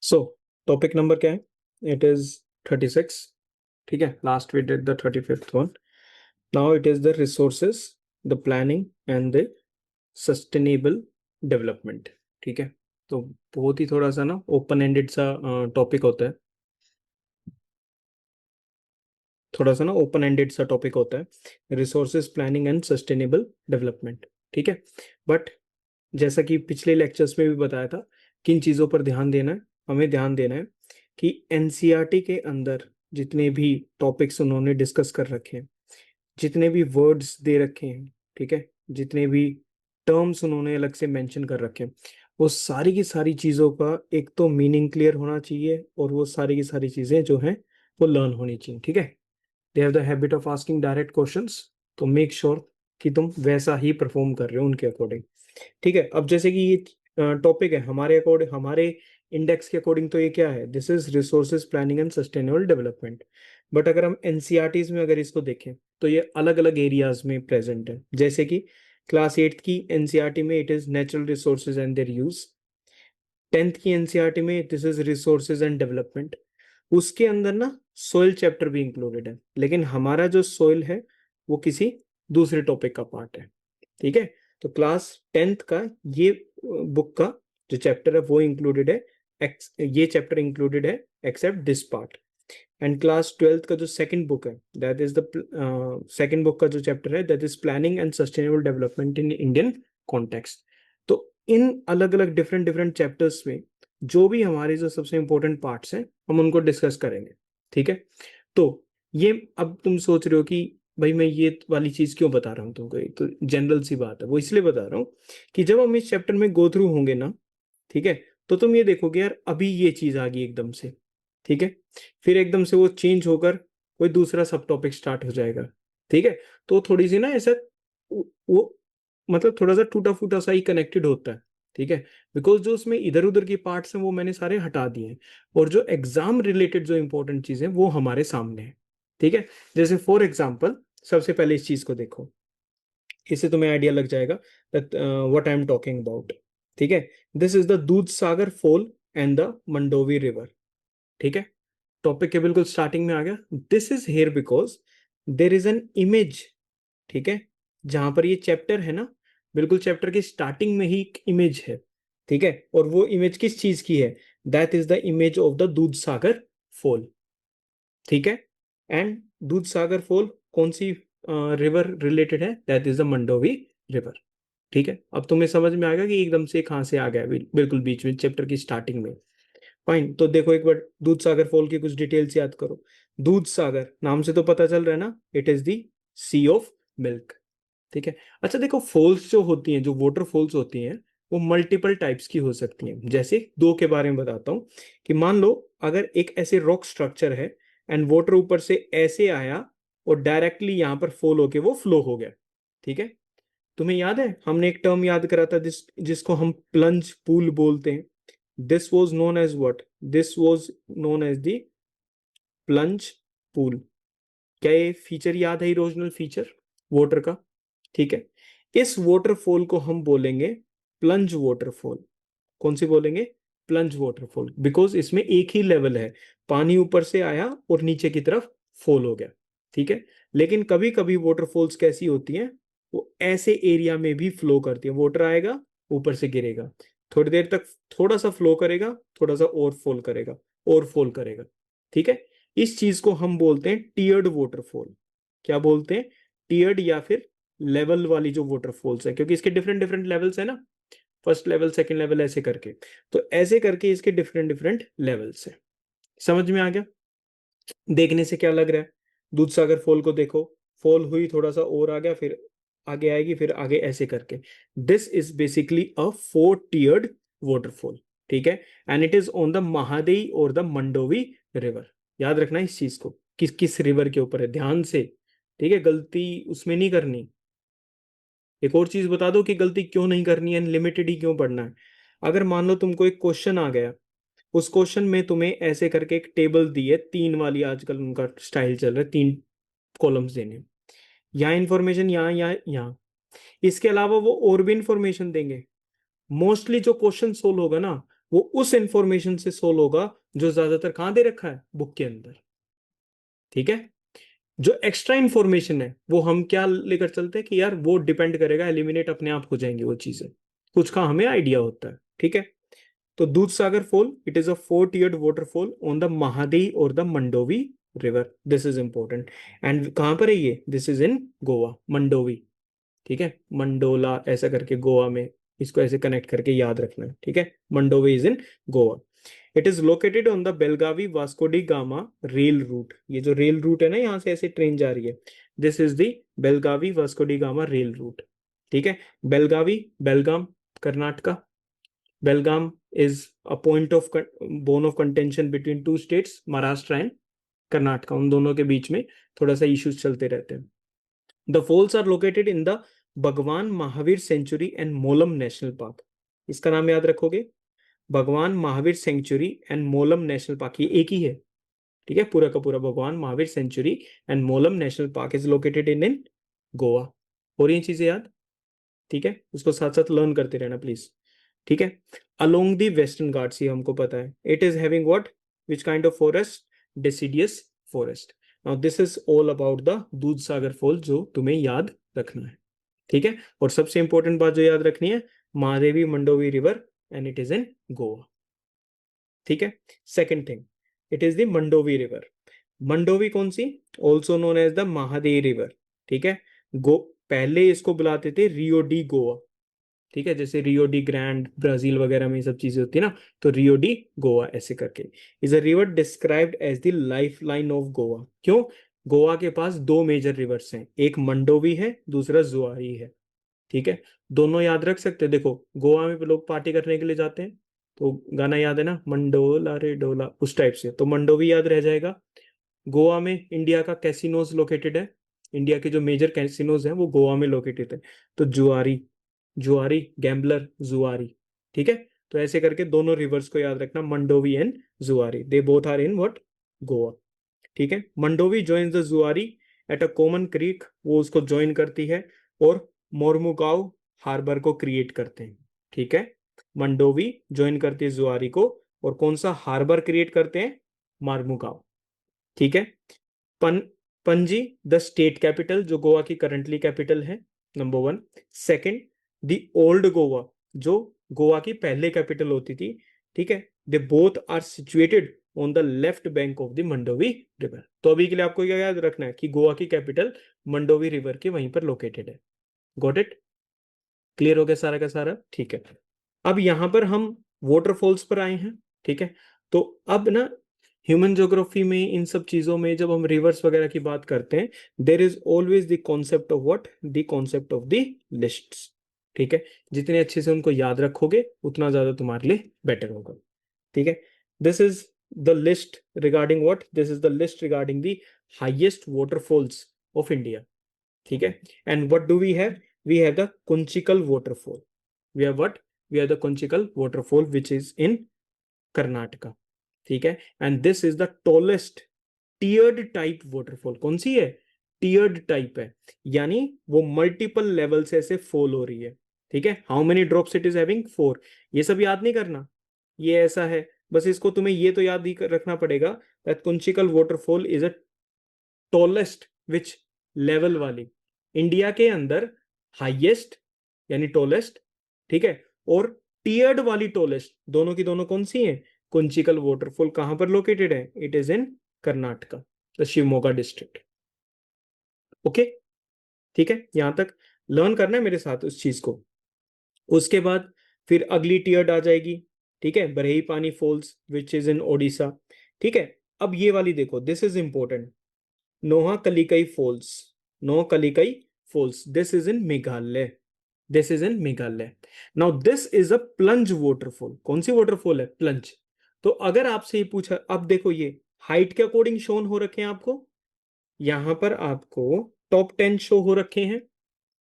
सो topic number क्या है? It is 36. ठीक है, last we did the 35th one. Now it is the resources, the planning and the sustainable development. ठीक है, तो बहुत ही थोड़ा सा ना ओपन एंडेड सा टॉपिक होता है. थोड़ा सा ना ओपन एंडेड सा टॉपिक होता है resources planning and sustainable development. ठीक है, बट जैसा कि पिछले लेक्चर्स में भी बताया था, किन चीज़ों पर ध्यान देना है. हमें ध्यान देना है कि एनसीईआरटी के अंदर जितने भी टॉपिक्स उन्होंने डिस्कस कर रखे हैं, जितने भी वर्ड्स दे रखे हैं, ठीक है, जितने भी टर्म्स उन्होंने अलग से मेंशन कर रखे हैं, वो सारी की सारी चीज़ों का एक तो मीनिंग क्लियर होना चाहिए और वो सारी की सारी चीज़ें जो हैं वो लर्न होनी चाहिए. ठीक है, they have the habit of asking direct questions, तो मेक श्योर कि तुम वैसा ही परफॉर्म कर रहे हो उनके अकॉर्डिंग. ठीक है, अब जैसे कि ये टॉपिक है हमारे अकॉर्डिंग, हमारे इंडेक्स के अकॉर्डिंग, तो ये क्या है? This is resources planning and sustainable development. But अगर हम एनसीईआरटीज में अगर इसको देखें तो ये अलग अलग एरियाज में प्रेजेंट है. जैसे कि क्लास 8th की एनसीईआरटी में it is natural resources and their use. 10th की एनसीईआरटी में this is resources and development. उसके अंदर ना सोइल चैप्टर भी इंक्लूडेड है, लेकिन हमारा जो सोइल है वो किसी दूसरे टॉपिक का पार्ट है. ठीक है, तो क्लास 10th का ये बुक का जो चैप्टर है वो इंक्लूडेड है, ये चैप्टर इंक्लूडेड है except this part. And class 12th का जो सेकंड बुक है, that is the second book का जो चैप्टर है, that is planning and sustainable development in Indian context. तो इन अलग अलग डिफरेंट डिफरेंट चैप्टर्स में जो भी हमारे जो सबसे इंपॉर्टेंट पार्ट्स हैं हम उनको डिस्कस करेंगे. ठीक है, तो ये अब तुम सोच रहे हो कि भाई मैं ये वाली चीज क्यों बता रहा हूँ तुमको, तो जनरल सी बात है, वो इसलिए बता रहा हूँ कि जब हम इस चैप्टर में गो थ्रू होंगे ना, ठीक है, तो तुम ये देखोगे यार अभी ये चीज आ गई एकदम से. ठीक है, फिर एकदम से वो चेंज होकर कोई दूसरा सब टॉपिक स्टार्ट हो जाएगा. ठीक है, तो थोड़ी सी ना ऐसा वो मतलब थोड़ा सा टूटा फूटा सा ही कनेक्टेड होता है. ठीक है, बिकॉज जो उसमें इधर उधर की पार्ट्स हैं वो मैंने सारे हटा दिए हैं, और जो एग्जाम रिलेटेड जो इंपॉर्टेंट चीजें वो हमारे सामने है. ठीक है, जैसे फॉर एग्जाम्पल सबसे पहले इस चीज को देखो, इससे तुम्हें आइडिया लग जाएगा that what I am talking about. ठीक है, this is the Dudhsagar fall and the Mandovi river. ठीक है, टॉपिक के बिल्कुल स्टार्टिंग में आ गया. This is here because there is an image. ठीक है, जहां पर ये चैप्टर है ना, बिल्कुल चैप्टर की स्टार्टिंग में ही एक इमेज है. ठीक है, और वो इमेज किस चीज की है? That is the image of the Dudhsagar fall. ठीक है, एंड दूध सागर फॉल कौन सी रिवर रिलेटेड है? That is the Mandovi river. ठीक है, अब तुम्हें समझ में आ गया कि एकदम से कहां से आ गया, बिल्कुल बीच में चैप्टर की स्टार्टिंग में. फाइन, तो देखो एक बार दूध सागर फॉल की कुछ डिटेल्स याद करो. दूध सागर नाम से तो पता चल रहा है ना, it is the sea of milk. ठीक है, अच्छा देखो, फॉल्स जो होती हैं, जो वाटरफॉल्स होती हैं, वो मल्टीपल टाइप्स की हो सकती हैं. जैसे दो के बारे में बताता हूँ कि मान लो अगर एक ऐसे रॉक स्ट्रक्चर है एंड वाटर ऊपर से ऐसे आया और डायरेक्टली यहां पर फॉल होके वो फ्लो हो गया. ठीक है, तुम्हें याद है हमने एक टर्म याद करा था जिसको हम प्लंज पूल बोलते हैं. This was known as what? This was known as the plunge pool. क्या ये फीचर याद है, इरोजनल फीचर वाटर का? ठीक है, इस वाटरफॉल को हम बोलेंगे प्लंज वाटरफॉल. कौन सी बोलेंगे? प्लंज वाटरफॉल, बिकॉज इसमें एक ही लेवल है, पानी ऊपर से आया और नीचे की तरफ फॉल हो गया. ठीक है, लेकिन कभी कभी वाटरफॉल्स कैसी होती हैं, वो ऐसे एरिया में भी फ्लो करती है. वाटर आएगा, ऊपर से गिरेगा, थोड़ी देर तक थोड़ा सा फ्लो करेगा, थोड़ा सा और फॉल करेगा, और फॉल करेगा. ठीक है, इस चीज को हम बोलते हैं टीयर्ड वाटरफॉल. क्या बोलते हैं? टीयर्ड या फिर लेवल वाली जो वाटरफॉल्स है, क्योंकि इसके डिफरेंट डिफरेंट लेवल्स है ना, फर्स्ट लेवल सेकंड लेवल ऐसे करके, तो ऐसे करके इसके डिफरेंट डिफरेंट लेवल्स है. समझ में आ गया? देखने से क्या लग रहा है? दूध सागर फॉल को देखो, फॉल हुई, थोड़ा सा और आ गया, फिर आगे आएगी, फिर आगे ऐसे करके. This is basically a 4 tiered waterfall. ठीक है, and it is on the Mahadei और द मंडोवी रिवर. याद रखना इस चीज को, किस किस रिवर के ऊपर है, ध्यान से. ठीक है, गलती उसमें नहीं करनी. एक और चीज बता दो कि गलती क्यों नहीं करनी है, लिमिटेड ही क्यों पढ़ना है. अगर मान लो तुमको एक क्वेश्चन आ गया, उस क्वेश्चन में तुम्हें ऐसे करके एक टेबल दी है, 3 वाली आजकल उनका स्टाइल चल रहा है, 3 कॉलम्स देने, यहाँ इंफॉर्मेशन, यहाँ यहाँ यहाँ, इसके अलावा वो और भी इंफॉर्मेशन देंगे. मोस्टली जो क्वेश्चन सोल्व होगा ना, वो उस इंफॉर्मेशन से सोल्व होगा जो ज्यादातर कहाँ दे रखा है, बुक के अंदर। ठीक है, जो एक्स्ट्रा इंफॉर्मेशन है वो हम क्या लेकर चलते हैं कि यार वो डिपेंड करेगा, एलिमिनेट अपने आप हो जाएंगी वो चीजें, कुछ का हमें आइडिया होता है। ठीक है, तो Dudhsagar fall, it is a 4 tiered waterfall on the Mahadei और the Mandovi river, this is important. And कहां पर है ये, this is in Goa, Mandovi. ठीक है, मंडोला ऐसा करके गोवा में, इसको ऐसे कनेक्ट करके याद रखना है। ठीक है, Mandovi is in Goa. It is located on the Belagavi Vasco da Gama rail route, ये जो रेल रूट है ना, यहाँ से ऐसे ट्रेन जा रही है, this is the Belagavi Vasco da Gama rail route. ठीक है, Belagavi, Belgaum, Karnataka. Belgaum is a point of bone of contention between two states, Maharashtra and Karnataka, उन दोनों के बीच में थोड़ा सा इश्यूज चलते रहते हैं। The falls are located in the Bhagwan Mahavir sanctuary and Mollem national park, इसका नाम याद रखोगे, Bhagwan Mahavir sanctuary and Mollem national park, ये एक ही है। ठीक है, पूरा का पूरा Bhagwan Mahavir sanctuary and Mollem national park is located in Goa. और ये चीजें याद, ठीक है, उसको साथ साथ लर्न करते रहना प्लीज। ठीक है, अलोंग दी वेस्टर्न घाट्स, ये हमको पता है, it is having what, which kind of forest, deciduous forest. Now this is all about the Dudhsagar fall, जो तुम्हें याद रखना है। ठीक है, और सबसे इंपॉर्टेंट बात जो याद रखनी है, Mahadevi Mandovi river and it is in Goa. ठीक है, second thing, it is the Mandovi river. Mandovi कौन सी, also known as the Mahadevi river. ठीक है, गो पहले इसको बुलाते थे रियो डी गोवा। ठीक है, जैसे रियो डी ग्रैंड ब्राजील वगैरह में ये सब चीजें होती है ना, तो रियो डी गोवा ऐसे करके। Is a river described as the life line of Goa. क्यों, गोवा के पास दो मेजर रिवर्स हैं, एक मंडोवी है, दूसरा जुआरी है। ठीक है, दोनों याद रख सकते हैं। देखो, गोवा में लोग पार्टी करने के लिए जाते हैं, तो गाना याद है ना, मंडोला रे डोला, उस टाइप से, तो मंडोवी याद रह जाएगा। गोवा में इंडिया का कैसीनोज लोकेटेड है, इंडिया के जो मेजर कैसीनोज हैं वो गोवा में लोकेटेड है, तो जुआरी, जुआरी गैम्बलर, जुआरी। ठीक है, तो ऐसे करके दोनों रिवर्स को याद रखना, Mandovi and Zuari, they both are in what, Goa. ठीक है, Mandovi joins the Zuari at a common creek, वो उसको ज्वाइन करती है और मोरमुगांव हार्बर को क्रिएट करते हैं। ठीक है, मंडोवी ज्वाइन करती है जुआरी को, और कौन सा हार्बर क्रिएट करते हैं, मारमुगांव। ठीक है, पन पणजी द स्टेट कैपिटल, जो गोवा की करंटली कैपिटल है, number 1। Second, the old Goa, जो गोवा की पहले कैपिटल होती थी। ठीक है, they both are situated on the left bank of the Mandovi river. तो अभी के लिए आपको क्या याद रखना है कि गोवा की कैपिटल मंडोवी रिवर के वहीं पर लोकेटेड है। गॉट इट, क्लियर हो गया सारा का सारा। ठीक है, अब यहां पर हम वाटरफॉल्स पर आए हैं। ठीक है, तो अब ना ह्यूमन ज्योग्राफी में, इन सब चीजों में जब हम रिवर्स वगैरह की बात करते हैं, there is always the concept of what, the concept of the lists. ठीक है, जितने अच्छे से उनको याद रखोगे उतना ज्यादा तुम्हारे लिए बेटर होगा। ठीक है, this is the list regarding what, this is the list regarding the highest waterfalls of India. ठीक है, and what do we have, we have the Kunchikal waterfall, we have what, we have the Kunchikal waterfall which is in Karnataka. ठीक है, and this is the tallest tiered type waterfall. कौन सी है, tiered type है, यानी वो मल्टीपल लेवल से ऐसे फॉल हो रही है। ठीक है, how many drops it is having, 4। ये सब याद नहीं करना, ये ऐसा है, बस इसको तुम्हें ये तो याद ही रखना पड़ेगा that Kunchikal waterfall is a tallest which level वाली, इंडिया के अंदर हाईएस्ट यानी टॉलेस्ट। ठीक है, और टीयर्ड वाली टॉलेस्ट, दोनों की दोनों कौन सी हैं, कुंचिकल वाटरफॉल कहां पर लोकेटेड है, it is in Karnataka, the Shivamogga district. Okay, ठीक है, यहां तक लर्न करना है मेरे साथ उस चीज को। उसके बाद फिर अगली टीयर्ड आ जाएगी। ठीक है, Barehipani falls which is in Odisha. ठीक है, अब ये वाली देखो, this is important, Nohkalikai falls, Nohkalikai falls, this is in Meghalaya, this is in Meghalaya. Now this is a plunge waterfall. कौन सी वाटरफॉल है, प्लंज। तो अगर आपसे ये पूछा, अब देखो ये हाइट के अकॉर्डिंग शोन हो रखे हैं आपको, यहां पर आपको टॉप 10 शो हो रखे हैं।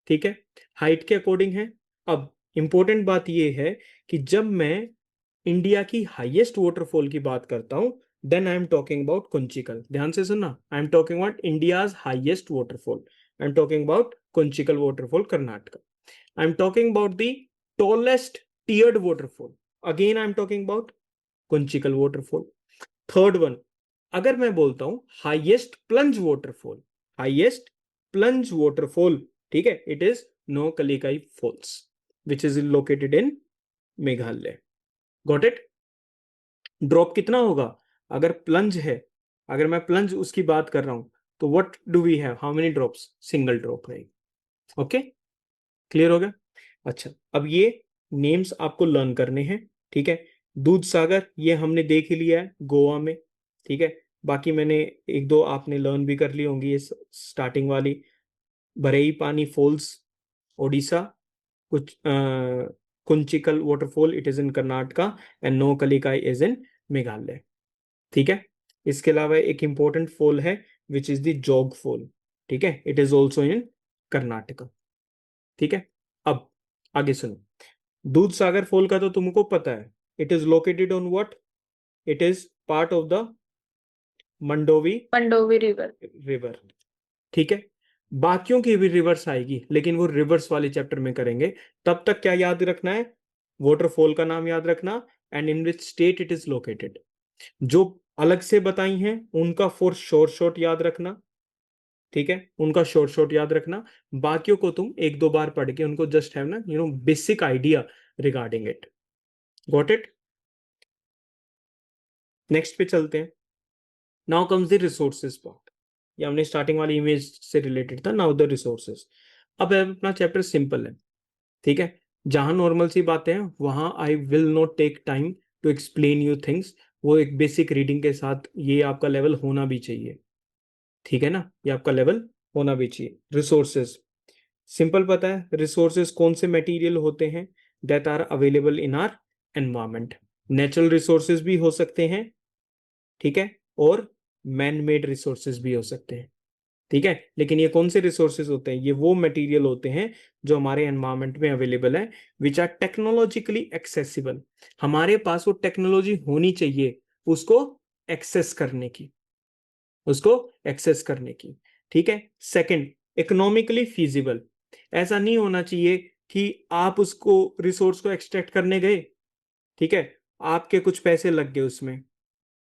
ठीक है, हाइट के अकॉर्डिंग है। अब इंपॉर्टेंट बात यह है कि जब मैं इंडिया की हाईएस्ट वाटरफॉल की बात करता हूं, then I am talking about Kunchikal. ध्यान से सुनना, I am talking about India's highest waterfall, I am talking about Kunchikal waterfall Karnataka. I am talking about the tallest tiered waterfall, again I am talking about Kunchikal waterfall. Third one, अगर मैं बोलता हूं highest plunge waterfall, highest plunge waterfall, ठीक है, it is Nohkalikai falls which is located in Meghalaya. Got it? Drop कितना होगा? अगर plunge है, अगर मैं प्लंज उसकी बात कर रहा हूं, तो what do we have, how many drops? Single drop है। ओके, क्लियर हो गया? अच्छा, अब ये नेम्स आपको लर्न करने हैं, ठीक है। दूध सागर ये हमने देख ही लिया है गोवा में, ठीक है। बाकी मैंने एक दो आपने लर्न भी कर ली होंगी, ये स्टार्टिंग वाली, बरई पानी फॉल्स ओडिशा, कुछ Kunchikal waterfall it is in Karnataka, and Nohkalikai is in Meghalaya, ठीक है। इसके अलावा एक इंपॉर्टेंट फॉल है विच इज द जोग फॉल, ठीक है, it is also in Karnataka, ठीक है। अब आगे सुनो, दूध सागर फॉल का तो तुमको पता है, it is located on what? It is part of the Mandovi Mandovi river. River, ठीक है। बाकियों की भी रिवर्स आएगी, लेकिन वो रिवर्स वाले चैप्टर में करेंगे। तब तक क्या याद रखना है? वाटरफॉल का नाम याद रखना, and in which state it is located. जो अलग से बताई हैं उनका फॉर शॉर्ट शॉर्ट याद रखना, ठीक है, उनका शॉर्ट शॉर्ट याद रखना। बाकियों को तुम एक दो बार पढ़ के उनको जस्ट हैव ना basic idea regarding it. Got it? Next पे चलते हैं। Now comes the resources part. ये हमने स्टार्टिंग वाली इमेज से रिलेटेड था, नाउ द रिसोर्सेज। अब अपना चैप्टर सिंपल है, ठीक है। जहां नॉर्मल सी बातें हैं वहां I will not take time to explain you things. वो एक बेसिक रीडिंग के साथ ये आपका लेवल होना भी चाहिए, ठीक है ना, ये आपका लेवल होना भी चाहिए। रिसोर्सेज सिंपल पता है, रिसोर्सेज कौन से मटेरियल होते हैं that are available in our environment. Natural resources भी हो सकते हैं, ठीक है, और मैन मेड रिसोर्सेज भी हो सकते हैं, ठीक है। लेकिन ये कौन से रिसोर्सेज होते हैं? ये वो मटेरियल होते हैं जो हमारे एनवायरमेंट में अवेलेबल है, विच आर टेक्नोलॉजिकली एक्सेसिबल। हमारे पास वो टेक्नोलॉजी होनी चाहिए उसको एक्सेस करने की, उसको एक्सेस करने की, ठीक है। Second, economically feasible. ऐसा नहीं होना चाहिए कि आप उसको रिसोर्स को एक्सट्रैक्ट करने गए, ठीक है, आपके कुछ पैसे लग गए उसमें,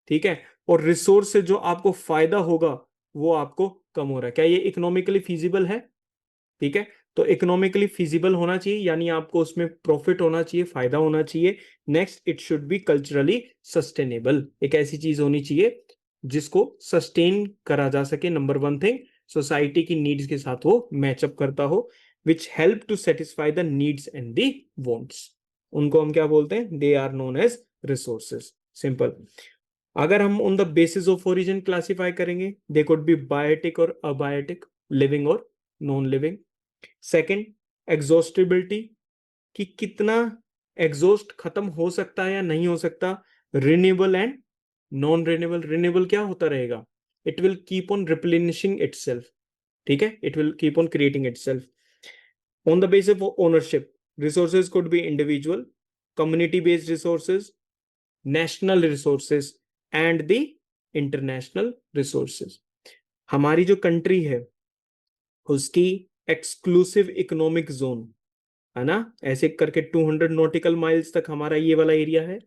ठीक है, और रिसोर्स से जो आपको फायदा होगा वो आपको कम हो रहा है। क्या ये इकोनॉमिकली फीजिबल है? ठीक है, तो इकोनॉमिकली फिजिबल होना चाहिए, यानी आपको उसमें प्रॉफिट होना चाहिए, फायदा होना चाहिए। Next, it should be culturally sustainable. एक ऐसी चीज होनी चाहिए जिसको सस्टेन करा जा सके। नंबर वन थिंग, सोसाइटी की नीड्स के साथ वो मैचअप करता हो, which help to satisfy the needs and the wants. उनको हम क्या बोलते हैं? They are known as resources. Simple. अगर हम on the basis of origin classify करेंगे, दे कुड बी बायोटिक और अबायोटिक, लिविंग और नॉन लिविंग। सेकंड, एग्जॉस्टिबिलिटी, कि कितना एग्जॉस्ट खत्म हो सकता है या नहीं हो सकता। Renewable and non renewable. Renewable क्या होता रहेगा? It will keep on replenishing itself, ठीक है, it will keep on creating itself. On the basis of ownership, resources could be individual, community based resources, national resources and the international resources. हमारी जो country है उसकी exclusive economic zone है ना, ऐसे करके 200 नॉटिकल माइल्स तक हमारा ये वाला एरिया है,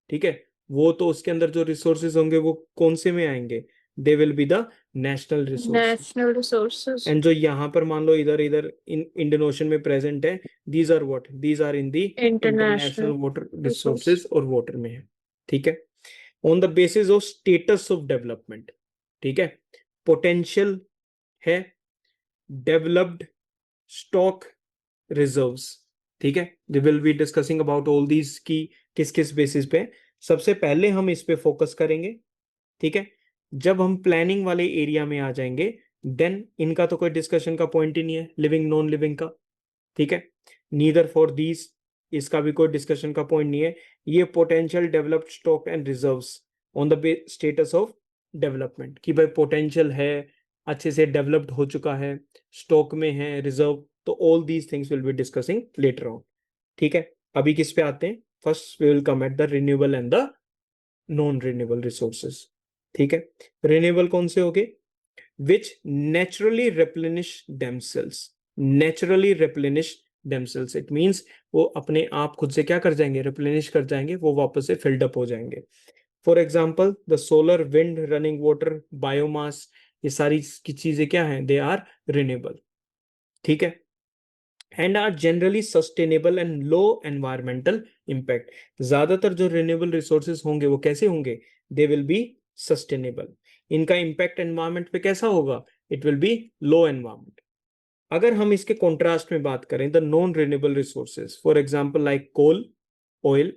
ठीक है। वो तो उसके अंदर जो रिसोर्सेज होंगे वो कौन से में आएंगे? They will be the national resources. National resources. And जो यहाँ पर मान लो इधर इधर इन इंडियन ओशन में प्रेजेंट है, these are what? These are in the international international water resource. Resources और वाटर में है, ठीक है। On the basis of status of development, ठीक है, पोटेंशियल है, डेवलप्ड, स्टॉक, रिजर्व्स, ठीक है। We will be discussing about all these की किस किस बेसिस पे। सबसे पहले हम इस पे फोकस करेंगे, ठीक है। जब हम प्लानिंग वाले एरिया में आ जाएंगे देन इनका तो कोई डिस्कशन का पॉइंट ही नहीं है, लिविंग नॉन लिविंग का, ठीक है। नीदर फॉर दीज, इसका भी कोई डिस्कशन का पॉइंट नहीं है। ये potential, developed, stock and reserves on the status of development, कि भाई पोटेंशियल है, अच्छे से डेवलप्ड हो चुका है, स्टॉक में है, रिजर्व, तो all these things will be discussing later on, ठीक है। अभी किस पे आते हैं? First we will come at the renewable and the non renewable resources, ठीक है। रिन्यूएबल कौन से हो गए? Which naturally replenish themselves, naturally replenish themselves. It means वो अपने आप खुद से क्या कर जाएंगे, रिप्लेनिश कर जाएंगे, वो वापस से फिल्ड अप हो जाएंगे. For example the solar, wind, running water, biomass, ये सारी की चीजें क्या हैं, दे आर रिन्यूएबल. ठीक है, and are generally sustainable and low environmental impact. ज्यादातर जो रिन्यूएबल रिसोर्सेज होंगे वो कैसे होंगे, दे विल बी सस्टेनेबल. इनका इम्पैक्ट एनवायरमेंट पे कैसा होगा, it will be low environment. अगर हम इसके कॉन्ट्रास्ट में बात करें, the non renewable resources, for example like coal, oil,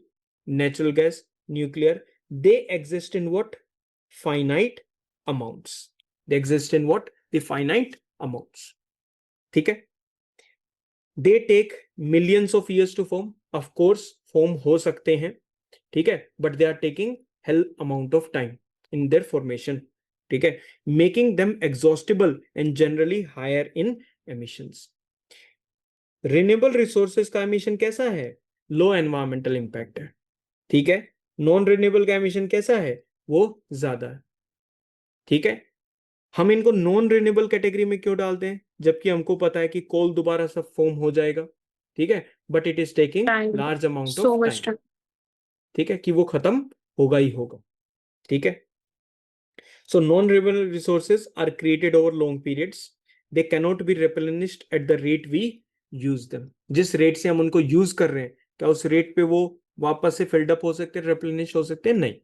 natural gas, nuclear, they exist in what, finite amounts. They exist in what, the finite amounts. ठीक है, they take millions of years to form. Of course form हो सकते हैं, ठीक है, but they are taking hell amount of time in their formation. ठीक है, making them exhaustible and generally higher in emissions. Renewable resources का emission कैसा है, लो एनवायरमेंटल इंपैक्ट है. ठीक है, नॉन रिन्यूएबल का एमिशन कैसा है, वो ज्यादा है. ठीक है, हम इनको नॉन रिन्यूएबल कैटेगरी में क्यों डालते हैं, जबकि हमको पता है कि कोल दोबारा सब फॉर्म हो जाएगा. ठीक है, but it is taking Time. Large amount So of much time. time. ठीक है, कि वो खत्म होगा ही होगा. ठीक है, so non-renewable resources are created over long periods. They cannot be replenished at the rate we use them. जिस रेट से हम उनको यूज कर रहे हैं, क्या उस रेट पे वो वापस से फिल्ड अप हो सकते हैं, रिप्लेनिश हो सकते हैं, नहीं.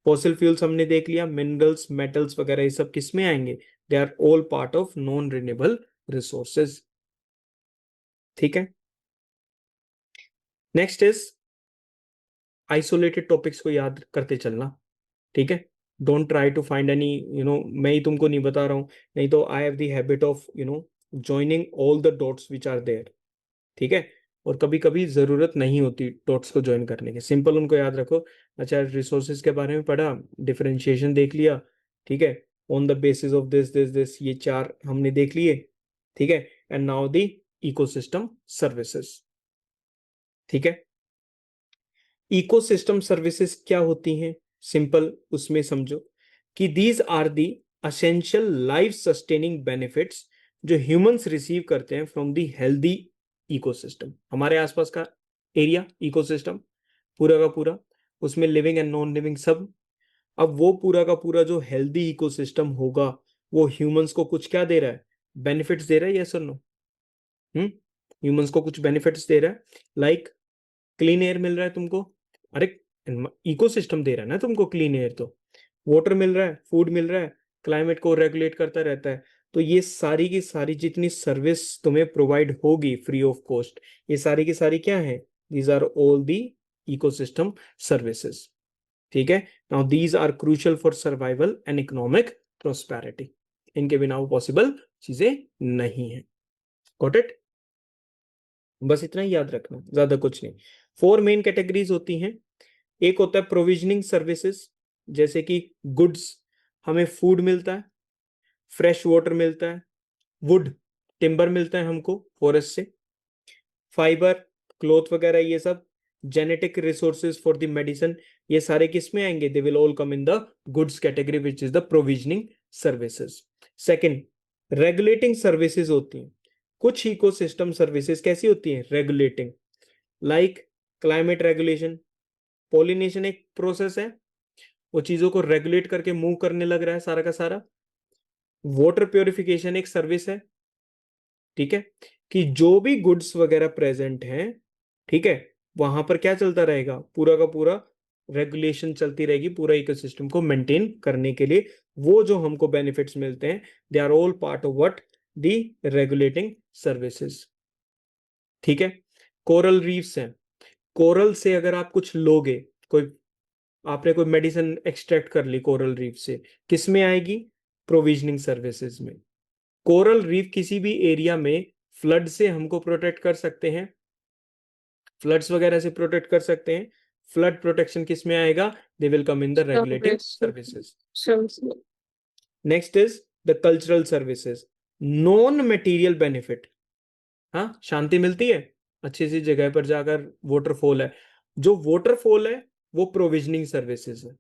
फॉसिल फ्यूल्स हमने देख लिया, मिनरल्स, मेटल्स वगैरह, ये सब किस में आएंगे, they are all part of non renewable resources. ठीक है, नेक्स्ट इज आइसोलेटेड टॉपिक्स को याद करते चलना. ठीक है, don't try to find any, मैं ही तुमको नहीं बता रहा हूं, नहीं तो I have the habit of joining all the dots which are there. ठीक है, और कभी कभी जरूरत नहीं होती डॉट्स को ज्वाइन करने की, सिंपल उनको याद रखो. अच्छा, रिसोर्सेज के बारे में पढ़ा, डिफरेंशिएशन देख लिया. ठीक है, on the basis of this this this, ये चार हमने देख लिए. ठीक है, and now the ecosystem services. ठीक है, इकोसिस्टम सर्विसेज क्या होती हैं, सिंपल उसमें समझो कि these are the essential life sustaining benefits जो ह्यूमंस रिसीव करते हैं फ्रॉम दी हेल्दी इकोसिस्टम. हमारे आसपास का एरिया इकोसिस्टम पूरा का पूरा, उसमें लिविंग एंड नॉन लिविंग सब. अब वो पूरा का पूरा जो हेल्दी इकोसिस्टम होगा, वो ह्यूमंस को कुछ क्या दे रहा है, बेनिफिट्स दे रहा है, यस और नो. ह्यूमंस को कुछ बेनिफिट्स दे रहा है, लाइक क्लीन एयर मिल रहा है तुमको, अरे इकोसिस्टम दे रहा है ना तुमको क्लीन एयर. तो वाटर मिल रहा है, फूड मिल रहा है, क्लाइमेट को रेगुलेट करता रहता है. तो ये सारी की सारी जितनी सर्विस तुम्हें प्रोवाइड होगी फ्री ऑफ कॉस्ट, ये सारी की सारी क्या है, these are all the ecosystem services. ठीक है, now these are crucial for survival and economic prosperity. इनके बिना वो पॉसिबल चीजें नहीं है. गॉट इट, बस इतना ही याद रखना, ज्यादा कुछ नहीं. 4 मेन कैटेगरीज होती हैं. एक होता है प्रोविजनिंग सर्विसेज, जैसे कि गुड्स, हमें फूड मिलता है, फ्रेश वाटर मिलता है, वुड टिम्बर मिलता है हमको फॉरेस्ट से, फाइबर, क्लॉथ वगैरह, ये सब genetic resources for the medicine, ये सारे किस में आएंगे, they will all come in the goods category which is the provisioning services. Second, regulating services होती हैं. कुछ इकोसिस्टम सर्विसेज कैसी होती हैं, regulating, like climate regulation. Pollination एक प्रोसेस है, वो चीजों को रेगुलेट करके मूव करने लग रहा है सारा का सारा. वाटर प्योरिफिकेशन एक सर्विस है. ठीक है, कि जो भी गुड्स वगैरह प्रेजेंट हैं, ठीक है, वहां पर क्या चलता रहेगा, पूरा का पूरा रेगुलेशन चलती रहेगी पूरा इकोसिस्टम को मेंटेन करने के लिए. वो जो हमको बेनिफिट्स मिलते हैं, they are all part of what, the regulating services. ठीक है, कोरल रीफ्स हैं. कोरल से अगर आप कुछ लोगे, कोई आपने कोई मेडिसिन एक्सट्रैक्ट कर ली कोरल रीफ से, किस में आएगी, प्रोविजनिंग सर्विसेज में. कोरल रीफ किसी भी एरिया में फ्लड से हमको प्रोटेक्ट कर सकते हैं, फ्लड्स वगैरह से प्रोटेक्ट कर सकते हैं. फ्लड प्रोटेक्शन किस में आएगा, they will come in the regulating services. Services. Next is the cultural services, non material benefit. हाँ, शांति मिलती है अच्छी सी जगह पर जाकर, वाटरफॉल है, जो वाटरफॉल है वो प्रोविजनिंग सर्विसेज है.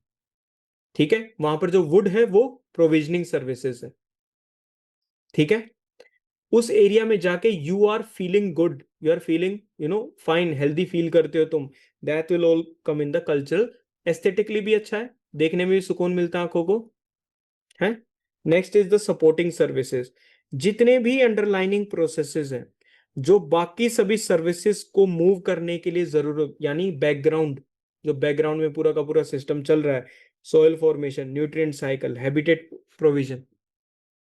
ठीक है, वहां पर जो वुड है वो प्रोविजनिंग सर्विसेज है. ठीक है, उस एरिया में जाके you are feeling good, you are feeling fine, healthy feel करते हो तुम, that will all come in the cultural. Aesthetically भी अच्छा है, देखने में भी सुकून मिलता है आंखों को, है। Next is the supporting services. जितने भी अंडरलाइनिंग प्रोसेसेस हैं जो बाकी सभी सर्विसेज को मूव करने के लिए जरूरत, यानी बैकग्राउंड, जो बैकग्राउंड में पूरा का पूरा सिस्टम चल रहा है, soil formation, nutrient cycle, habitat provision,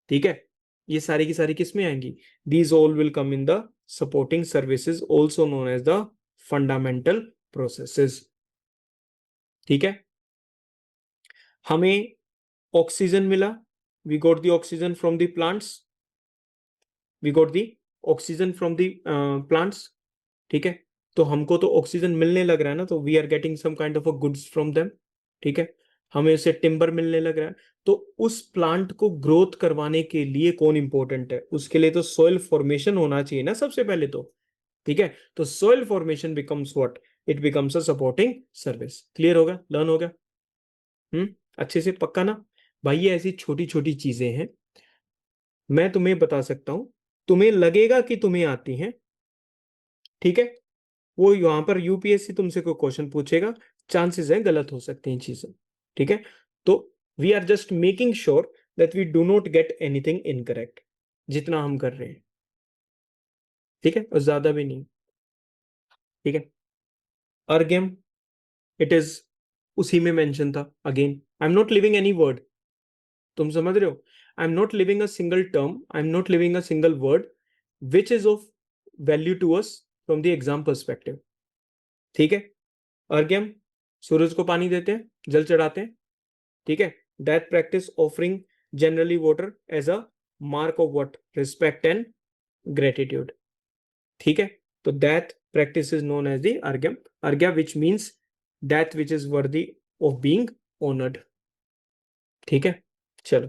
ठीक है, ये सारी की सारी किस में आएंगी? These all will come in the supporting services, also known as the fundamental processes. ठीक है, हमें ऑक्सीजन मिला, we got the oxygen from the plants, we got the oxygen from the plants, ठीक है। तो हमको तो ऑक्सीजन मिलने लग रहा है ना, तो we are getting some kind of a goods from them, ठीक है। हमें उससे टिम्बर मिलने लग रहा है, तो उस प्लांट को ग्रोथ करवाने के लिए कौन इंपॉर्टेंट है? उसके लिए तो सॉइल फॉर्मेशन होना चाहिए ना सबसे पहले तो, ठीक है। तो soil formation becomes what? It becomes a supporting service. Clear होगा, लर्न होगा? अच्छे से पक्का ना? भाई ये ऐसी छोटी छोटी चीजें हैं, मैं तुम्हें बता सकता हूं, तुम्हें लगेगा कि तुम्हें आती हैं, ठीक है। वो यहां पर यूपीएससी तुमसे कोई क्वेश्चन पूछेगा, चांसेस है गलत हो सकती हैं चीजें, ठीक है। तो we are just making sure that we do not get anything incorrect, जितना हम कर रहे हैं, ठीक है, और ज्यादा भी नहीं, ठीक है। अर्गेम, इट इज उसी में मेंशन था, again I am not leaving any word, तुम समझ रहे हो? I am not leaving a single term, I am not leaving a single word which is of value to us from the exam perspective, ठीक है। अर्घ्यम, सूरज को पानी देते हैं, जल चढ़ाते हैं, ठीक है। That practice offering generally water as a mark of what? Respect and gratitude, ठीक है। तो that practice is known as the arghyam, arghya which means that which is worthy of being honoured, ठीक है। चलो,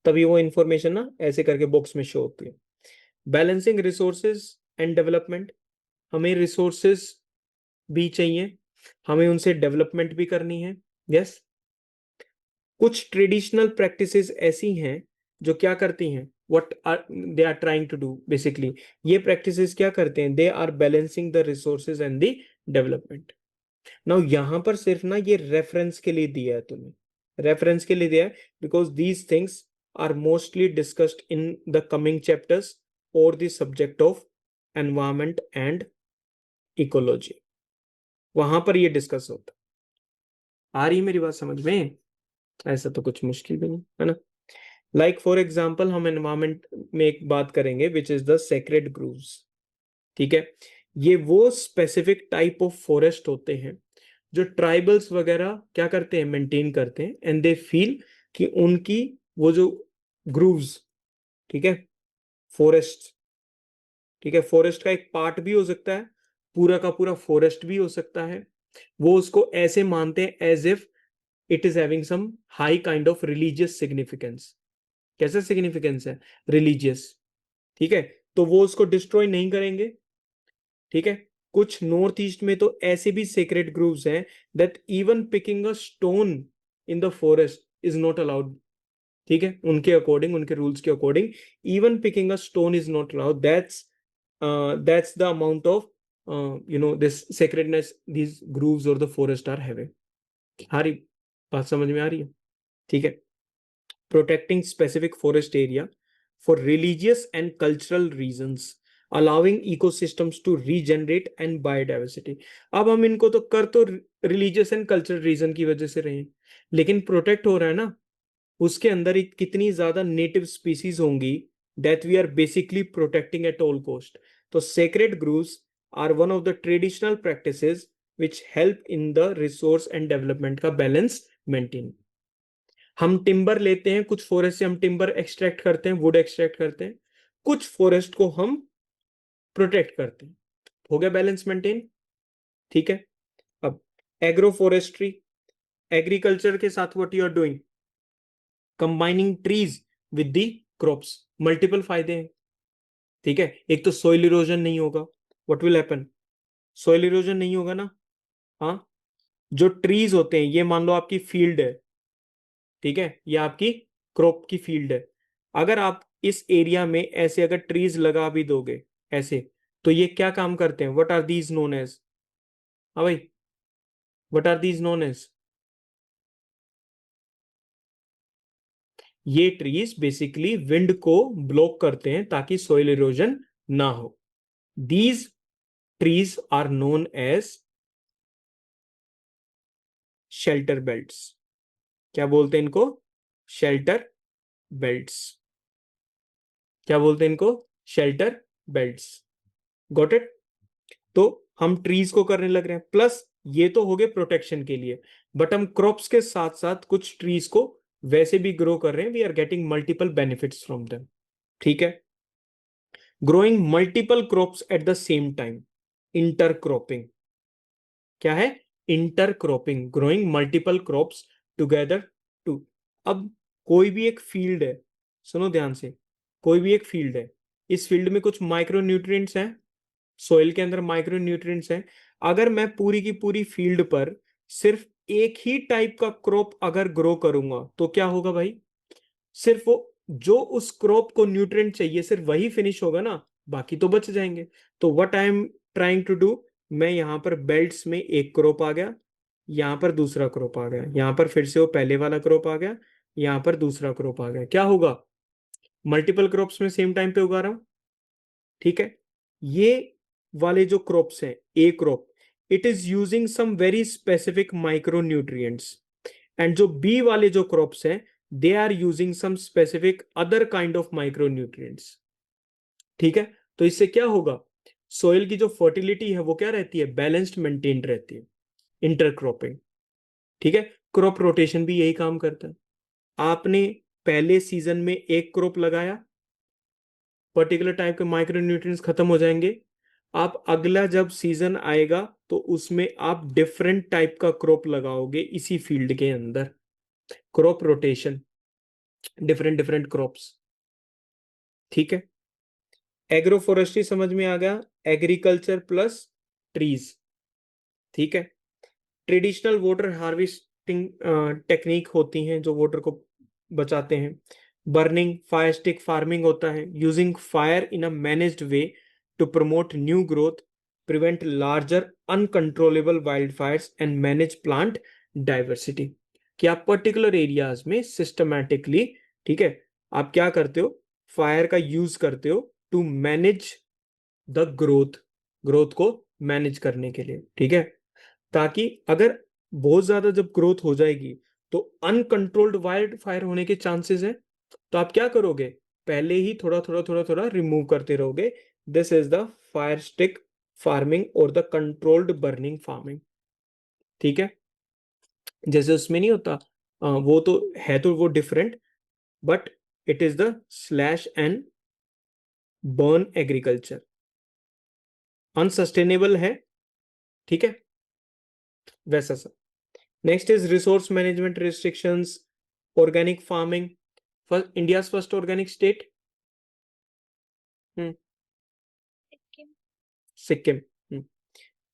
तभी वो इंफॉर्मेशन ना ऐसे करके बॉक्स में शो होती है। बैलेंसिंग रिसोर्सेज एंड डेवलपमेंट, हमें रिसोर्सेज भी चाहिए, हमें उनसे डेवलपमेंट भी करनी है, यस। कुछ ट्रेडिशनल प्रैक्टिसेस ऐसी हैं जो क्या करती हैं, what are they are trying to do basically, ये प्रैक्टिसेस क्या करते हैं? They are balancing the resources and the development. Now यहां पर सिर्फ ना ये रेफरेंस के लिए दिया है तुम्हें, रेफरेंस के लिए दिया है, because these things are mostly discussed in the coming chapters और the subject of environment and ecology, वहां पर ये डिस्कस होता है। आ रही है मेरी बात समझ में? ऐसा तो कुछ मुश्किल भी नहीं है ना। लाइक फॉर एग्जाम्पल हम एनवायरमेंट में एक बात करेंगे विच इज द सेक्रेड ग्रूव्स, ठीक है। ये वो स्पेसिफिक टाइप ऑफ फॉरेस्ट होते हैं जो ट्राइबल्स वगैरह क्या करते हैं? मेंटेन करते हैं, एंड दे फील कि उनकी वो जो ग्रूव्स, ठीक है, फॉरेस्ट, ठीक है, फॉरेस्ट का एक पार्ट भी हो सकता है, पूरा का पूरा फॉरेस्ट भी हो सकता है, वो उसको ऐसे मानते हैं as if it is having some high kind of religious significance. कैसा सिग्निफिकेंस है? रिलीजियस, ठीक है। तो वो उसको डिस्ट्रॉय नहीं करेंगे, ठीक है। कुछ नॉर्थ ईस्ट में तो ऐसे भी सेक्रेट ग्रूव्स हैं that even picking a stone in the forest is not allowed, ठीक है, उनके अकॉर्डिंग, उनके रूल्स के according even picking a stone is not allowed. That's the amount of this sacredness these groves और the forest are having. हमारी बात समझ में आ रही है? ठीक है। protecting specific forest area for religious and cultural reasons, allowing ecosystems to regenerate and biodiversity। अब हम इनको तो कर तो रिलीजियस एंड कल्चरल रीजन की वजह से रहे हैं, लेकिन प्रोटेक्ट हो रहा है ना, उसके अंदर कितनी ज्यादा नेटिव स्पीसीज होंगी that we are basically protecting at all cost. तो sacred groves are one of the traditional practices which help in the resource and development का बैलेंस मेंटेन। हम टिम्बर लेते हैं, कुछ फॉरेस्ट से हम टिम्बर एक्सट्रैक्ट करते हैं, वुड एक्सट्रैक्ट करते हैं, कुछ फॉरेस्ट को हम प्रोटेक्ट करते हैं, हो गया बैलेंस मेंटेन, ठीक है। अब एग्रो फॉरेस्ट्री, एग्रीकल्चर के साथ what you are doing? Combining trees with the crops, multiple फायदे हैं, ठीक है। एक तो सोइल इरोजन नहीं होगा, what will happen? Soil erosion नहीं होगा ना, हाँ। जो ट्रीज होते हैं, ये मान लो आपकी फील्ड है, ठीक है, ये आपकी क्रॉप की फील्ड है, अगर आप इस एरिया में ऐसे अगर ट्रीज लगा भी दोगे ऐसे, तो ये क्या काम करते हैं? What are these known as? हाँ भाई, what are these known as? ये ट्रीज बेसिकली विंड को ब्लॉक करते हैं ताकि सोइल इरोजन ना हो. These trees are known as shelter belts. क्या बोलते हैं इनको? Shelter belts. क्या बोलते हैं इनको? Shelter belts. Got it? तो हम ट्रीज को करने लग रहे हैं, प्लस ये तो हो गए प्रोटेक्शन के लिए, बट हम क्रॉप्स के साथ साथ कुछ ट्रीज को वैसे भी ग्रो कर रहे हैं. We are getting multiple benefits from them. ठीक है. Growing multiple crops at the same time, intercropping. क्या है? Intercropping. Growing multiple crops together too. अब कोई भी एक फील्ड है, सुनो ध्यान से, कोई भी एक फील्ड है, इस फील्ड में कुछ माइक्रो न्यूट्रिएंट्स हैं, सोइल के अंदर माइक्रो न्यूट्रिएंट्स हैं. अगर मैं पूरी की पूरी फील्ड पर सिर्फ एक ही टाइप का क्रॉप अगर ग्रो करूंगा तो क्या होगा भाई? सिर्फ वो जो उस क्रॉप को न्यूट्रिएंट चाहिए सिर्फ वही फिनिश होगा ना, बाकी तो बच जाएंगे. तो what I am trying to do, मैं यहां पर बेल्ट्स में एक क्रॉप आ गया, यहां पर दूसरा क्रॉप आ गया, यहां पर फिर से वो पहले वाला क्रॉप आ गया, यहां पर दूसरा क्रॉप आ गया. क्या होगा? मल्टीपल क्रॉप्स में सेम टाइम पे उगा रहा हूं. ठीक है. ये वाले जो क्रॉप्स हैं, A crop, it is using some very specific micro nutrients, and जो बी वाले जो क्रॉप्स हैं, they are using some specific other kind of micro nutrients. ठीक है. तो इससे क्या होगा? सोइल की जो फर्टिलिटी है वो क्या रहती है? बैलेंस्ड, मेंटेन्ड रहती है. इंटरक्रॉपिंग. ठीक है. क्रॉप रोटेशन भी यही काम करता है. आपने पहले सीजन में एक क्रॉप लगाया, पर्टिकुलर टाइप के माइक्रो न्यूट्रिएंट्स खत्म हो जाएंगे. आप अगला जब सीजन आएगा तो उसमें आप डिफरेंट टाइप का क्रॉप लगाओगे इसी फील्ड के अंदर. Crop rotation, different different crops. ठीक है. एग्रो फॉरेस्ट्री समझ में आ गया? Agriculture plus trees. ठीक है. ट्रेडिशनल वाटर हार्वेस्टिंग टेक्निक होती हैं जो वाटर को बचाते हैं. बर्निंग, फायर स्टिक फार्मिंग होता है. Using fire in a managed way to promote new growth, prevent larger uncontrollable wild fires and manage plant diversity. कि आप पर्टिकुलर एरियाज में सिस्टमैटिकली, ठीक है, आप क्या करते हो? फायर का यूज करते हो to manage the growth, growth को मैनेज करने के लिए. ठीक है. ताकि अगर बहुत ज्यादा जब ग्रोथ हो जाएगी तो अनकंट्रोल्ड वाइल्ड फायर होने के चांसेस है. तो आप क्या करोगे? पहले ही थोड़ा थोड़ा थोड़ा थोड़ा रिमूव करते रहोगे. This is the fire stick farming और द कंट्रोल्ड बर्निंग फार्मिंग. ठीक है. जैसे उसमें नहीं होता, वो तो है, तो वो different, but it is the slash and burn agriculture. Unsustainable है. ठीक है. वैसा सा. Next is resource management restrictions, organic farming. First, India's first organic state Sikkim.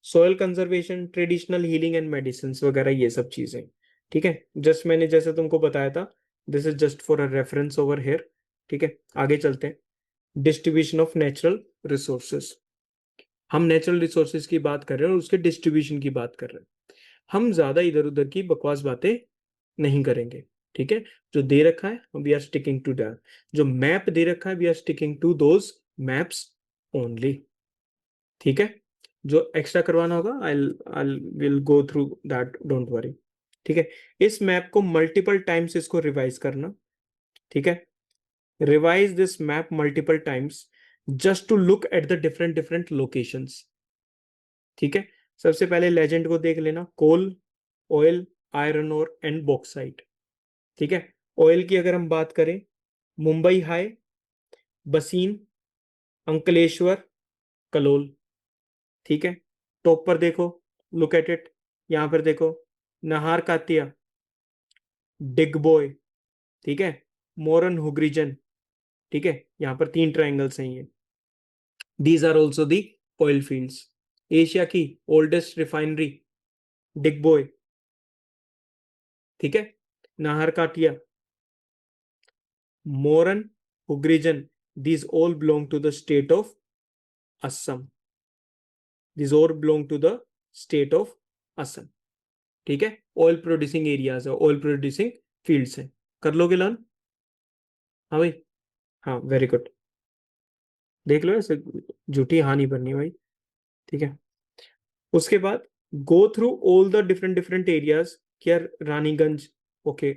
Soil conservation, traditional healing and medicine वगैरह, ये सब चीजें. ठीक है. जस्ट मैंने जैसे तुमको बताया था, this is just for a reference over here. ठीक है. आगे चलते हैं. Distribution of natural resources. हम नेचुरल रिसोर्सेज की बात कर रहे हैं और उसके डिस्ट्रीब्यूशन की बात कर रहे हैं. हम ज्यादा इधर उधर की बकवास बातें नहीं करेंगे. ठीक है. जो दे रखा है we are sticking to that. जो मैप दे रखा है we are sticking to those maps only. ठीक है. जो एक्स्ट्रा करवाना होगा I I will go through that, don't worry. ठीक है. इस मैप को मल्टीपल टाइम्स इसको रिवाइज करना. ठीक है. Revise this map multiple times just to look at the different different locations. ठीक है. सबसे पहले लेजेंड को देख लेना. Coal, oil, iron ore and bauxite. ठीक है. ऑयल की अगर हम बात करें, मुंबई हाई, बसीन, अंकलेश्वर, कलोल. ठीक है. टॉप पर देखो, लुक एट इट. यहां पर देखो, नाहर कातिया, डिगबोय. ठीक है. मोरन हुग्रिजन. ठीक है. यहां पर 3 ट्राइंगल्स हैं ये. These are also the oil fields. Asia की ओल्डेस्ट रिफाइनरी, डिगबोय. ठीक है. नाहर काटिया, मोरन Cook region, these all belong to the state of Assam. These all belong to the state of Assam. ठीक है, ऑयल प्रोड्यूसिंग एरियाज है, oil producing fields है। कर लोगे learn? हाँ भाई, हाँ वेरी गुड। देख लो, ऐसे झूठी हाँ नहीं भरनी भाई, ठीक है। उसके बाद go through all the different different areas. क्या? रानीगंज, ओके,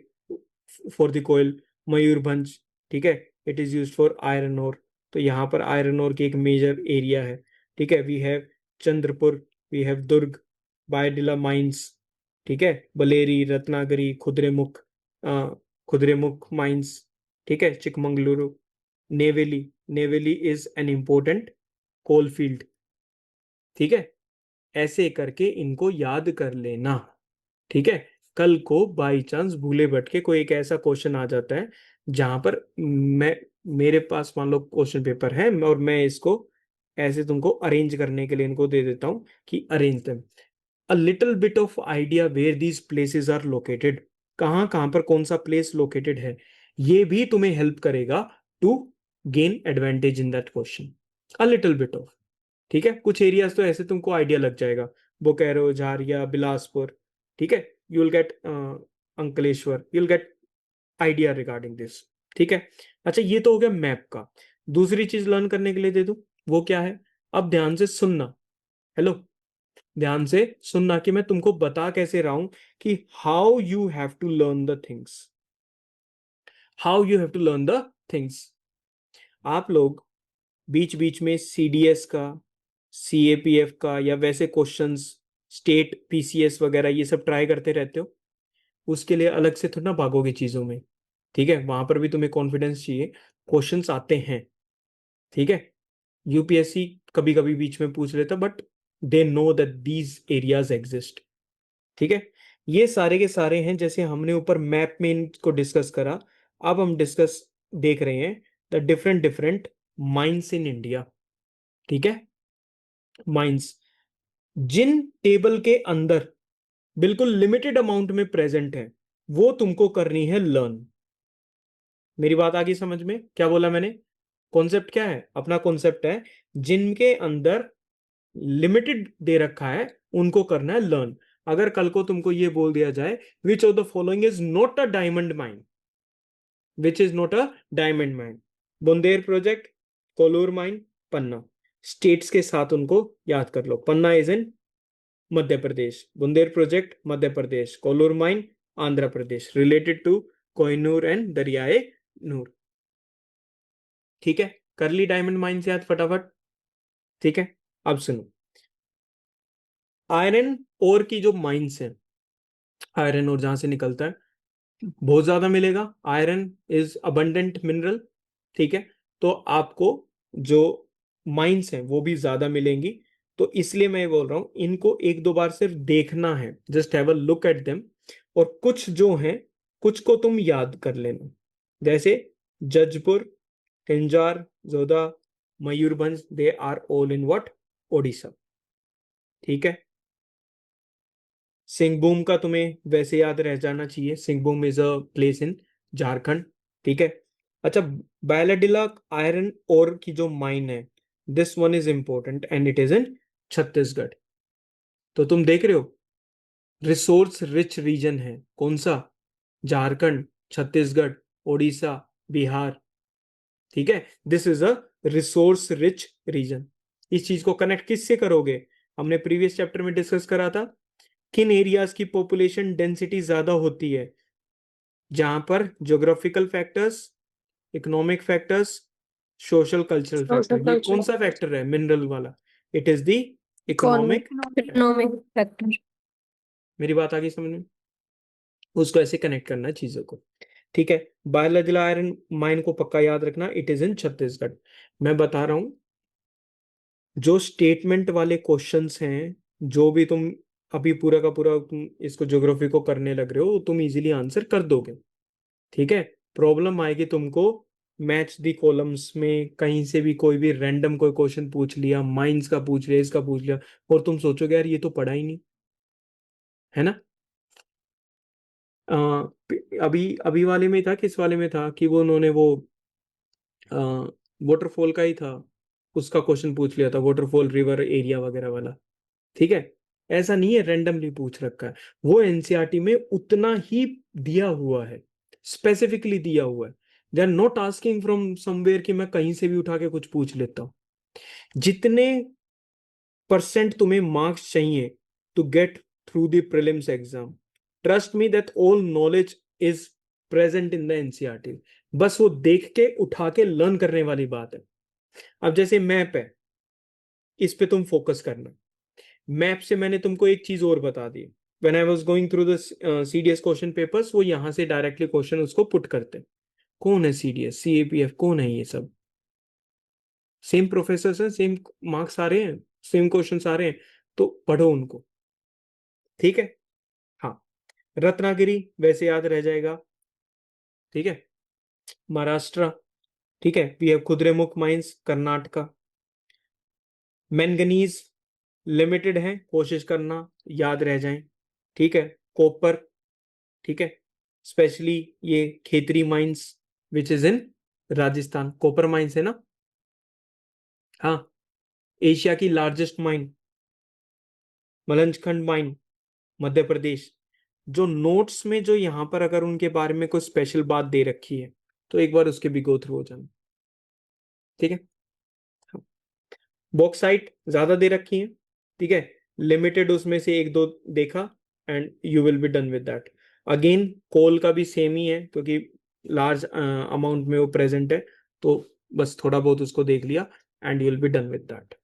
फॉर द कोयल। मयूरभंज, ठीक है, it is use for iron ore. तो यहाँ पर आयरन ओर की एक मेजर एरिया है, ठीक है। We have Chandrapur, we have Durg, Bailadila mines, ठीक है, बलेरी, रत्नागिरी, खुदरेमुख माइंस, ठीक है, Chikmagalur, Neyveli. Neyveli is an important coal field, ठीक है। ऐसे करके इनको याद कर लेना, ठीक है। कल को बाई चांस भूले भटके कोई एक ऐसा क्वेश्चन आ जाता है जहां पर मैं मेरे पास मान लो क्वेश्चन पेपर है और मैं इसको ऐसे तुमको अरेंज करने के लिए इनको दे देता हूं कि arrange them. A little bit of idea where these places are located, कहाँ कहाँ पर कौन सा प्लेस लोकेटेड है, ये भी तुम्हें हेल्प करेगा to gain advantage in that question. A little bit of, ठीक है। कुछ एरियाज तो ऐसे तुमको आइडिया लग जाएगा, बोकारो, झारिया, बिलासपुर, ठीक है। You will get Ankleshwar, you will get idea regarding this, ठीक है। अच्छा, ये तो हो गया मैप का। दूसरी चीज लर्न करने के लिए दे दूं, वो क्या है? अब ध्यान से सुनना, हेलो, ध्यान से सुनना कि मैं तुमको बता कैसे रहा हूं कि how you have to learn the things, how you have to learn the things. आप लोग बीच बीच में सीडीएस का, सीएपीएफ का या वैसे क्वेश्चंस, स्टेट पीसीएस वगैरह ये सब ट्राई करते रहते हो, उसके लिए अलग से थोड़ा ना भागोगे चीजों में, ठीक है। वहां पर भी तुम्हें कॉन्फिडेंस चाहिए, क्वेश्चंस आते हैं, ठीक है। यूपीएससी कभी कभी बीच में पूछ लेता, but they know that these areas exist, ठीक है। ये सारे के सारे हैं, जैसे हमने ऊपर मैप में इनको डिस्कस करा। अब हम डिस्कस देख रहे हैं the different different mines in India, ठीक है। माइंस जिन टेबल के अंदर बिल्कुल लिमिटेड अमाउंट में प्रेजेंट है, वो तुमको करनी है लर्न। मेरी बात आ गई समझ में? क्या बोला मैंने? कॉन्सेप्ट क्या है? अपना कॉन्सेप्ट है जिनके अंदर लिमिटेड दे रखा है उनको करना है लर्न। अगर कल को तुमको ये बोल दिया जाए which of the following is not a diamond mine, which is not a diamond mine, Bunder project, Kollur mine, Panna. States के साथ उनको याद कर लो। Panna is in Madhya Pradesh, Bunder project Madhya Pradesh, Kollur mine Andhra Pradesh, related to Kohinoor and Darya-i-Noor, ठीक है। कर ली डायमंड माइन से याद फटाफट, ठीक है। अब सुनो, आयरन ओर की जो माइंस है, आयरन ओर जहां से निकलता है बहुत ज्यादा मिलेगा। आयरन इज अबंडेंट मिनरल, ठीक है। तो आपको जो माइंस हैं वो भी ज्यादा मिलेंगी। तो इसलिए मैं बोल रहा हूं इनको एक दो बार सिर्फ देखना है, just have a look at them. और कुछ जो हैं, कुछ को तुम याद कर लेना, जैसे जजपुर, पिंजार, Joda, Mayurbhanj, they are all in what? Odisha, ठीक है। सिंहभूम का तुम्हें वैसे याद रह जाना चाहिए, Singhbhum is a place in Jharkhand, ठीक है। अच्छा, बायलाडिला आयरन ओर की जो माइन है, this one is important and it is इन छत्तीसगढ़। तो तुम देख रहे हो रिसोर्स रिच रीजन है कौन सा? झारखंड, छत्तीसगढ़, ओडिशा, बिहार, ठीक है। This is a resource rich region. इस चीज को कनेक्ट किससे करोगे? हमने प्रीवियस चैप्टर में डिस्कस करा था, किन एरियाज की पॉपुलेशन डेंसिटी ज्यादा होती है, जहां पर geographical factors, economic factors, social cultural Social factor. ये कौन culture. सा फैक्टर है मिनरल वाला? It is the Economic. Economic. Economic factor. मेरी बात आ गई समझ में? उसको ऐसे कनेक्ट करना है चीजों को, ठीक है। बायलजिला आयरन माइन को पक्का याद रखना, इट इज इन छत्तीसगढ़। मैं बता रहा हूं जो स्टेटमेंट वाले क्वेश्चंस हैं, जो भी तुम अभी पूरा का पूरा तुम इसको ज्योग्राफी को करने लग रहे हो, तुम इजीली आंसर कर दोगे, ठीक है। प्रॉब्लम आएगी तुमको मैच दी कॉलम्स में, कहीं से भी कोई भी रैंडम कोई क्वेश्चन पूछ लिया, माइंस का पूछ लिया, इसका पूछ लिया, और तुम सोचोगे यार ये तो पढ़ा ही नहीं है ना। अभी अभी वाले में था, किस वाले में था कि वो उन्होंने वो वाटरफॉल का ही था, उसका क्वेश्चन पूछ लिया था, वाटरफॉल रिवर एरिया वगैरह वाला। ठीक है, ऐसा नहीं है रैंडमली पूछ रखा है, वो एनसीईआरटी में उतना ही दिया हुआ है, स्पेसिफिकली दिया हुआ है। They are not asking from somewhere कि मैं कहीं से भी उठा के कुछ पूछ लेता हूं। जितने परसेंट तुम्हें मार्क्स चाहिए to get through the prelims exam, trust me that all knowledge is present in the NCERT. बस वो देख के उठा के लर्न करने वाली बात है। अब जैसे मैप है, इस पे तुम फोकस करना। मैप से मैंने तुमको एक चीज और बता दी, when I was going through the CDS question papers, वो यहां से डायरेक्टली क्वेश्चन उसको पुट करते हैं। कौन है सीडीएस, सीएपीएफ, कौन है ये सब? सेम प्रोफेसर हैं, सेम मार्क्स आ रहे हैं, सेम क्वेश्चन आ रहे हैं, तो पढ़ो उनको। ठीक है, हाँ। रत्नागिरी वैसे याद रह जाएगा। ठीक है, महाराष्ट्र। ठीक है, we have Kudremukh mines, Karnataka. Manganese limited है, कोशिश करना याद रह जाए। ठीक है, कॉपर। ठीक है, स्पेशली ये Khetri mines which is in Rajasthan, copper mines है ना। हाँ, एशिया की largest mine मलंजखंड mine, Madhya Pradesh. जो नोट्स में जो यहां पर अगर उनके बारे में कोई स्पेशल बात दे रखी है तो एक बार उसके भी गो थ्रू हो जाना। ठीक है, बॉक्साइट ज्यादा दे रखी है। ठीक है, लिमिटेड उसमें से एक दो देखा and you will be done with that. Again coal का भी सेम ही है, क्योंकि लार्ज अमाउंट में वो प्रेजेंट है, तो बस थोड़ा बहुत उसको देख लिया and you will be done with that.